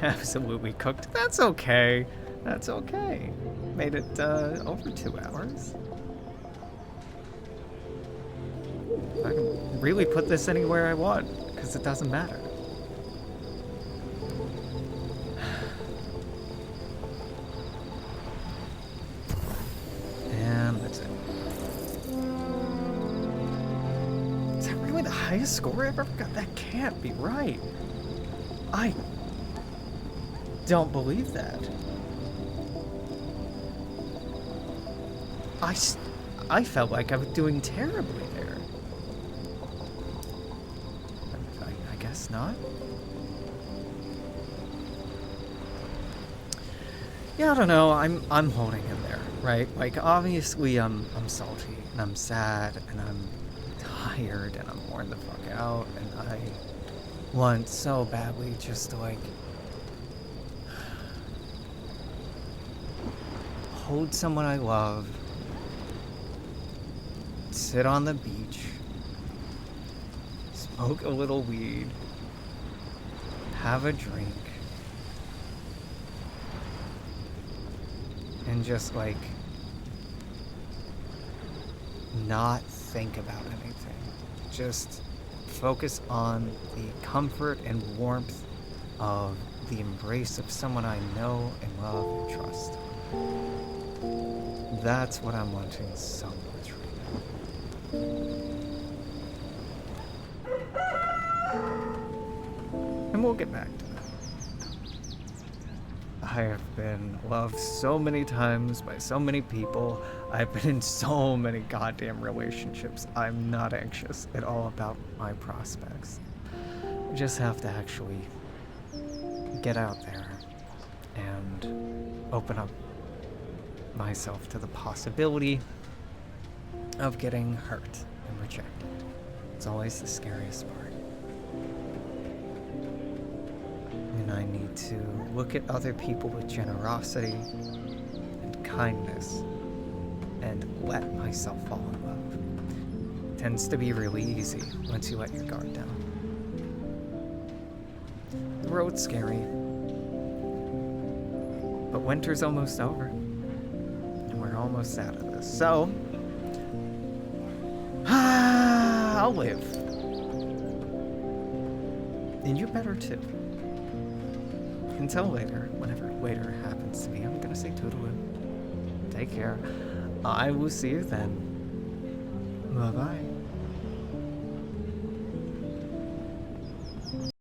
Absolutely cooked. That's okay. That's okay. Made it over 2 hours. I can really put this anywhere I want, because it doesn't matter. And that's it. Is that really the highest score I've ever got? That can't be right. I don't believe that. I felt like I was doing terribly there. it's not. Yeah, I don't know. I'm holding in there, right? Like obviously I'm salty and I'm sad and I'm tired and I'm worn the fuck out and I want so badly just to like hold someone I love, sit on the beach, smoke a little weed, have a drink, and just like not think about anything. Just focus on the comfort and warmth of the embrace of someone I know and love and trust. That's what I'm wanting so much right now. And we'll get back to that. I have been loved so many times by so many people. I've been in so many goddamn relationships. I'm not anxious at all about my prospects. I just have to actually get out there and open up myself to the possibility of getting hurt and rejected. It's always the scariest part. And I need to look at other people with generosity and kindness and let myself fall in love. It tends to be really easy once you let your guard down. The road's scary, but winter's almost over, and we're almost out of this. So, I'll live. And you better too. Until later, whenever later happens to me, I'm gonna say toodaloo. Take care. I will see you then. Bye-bye.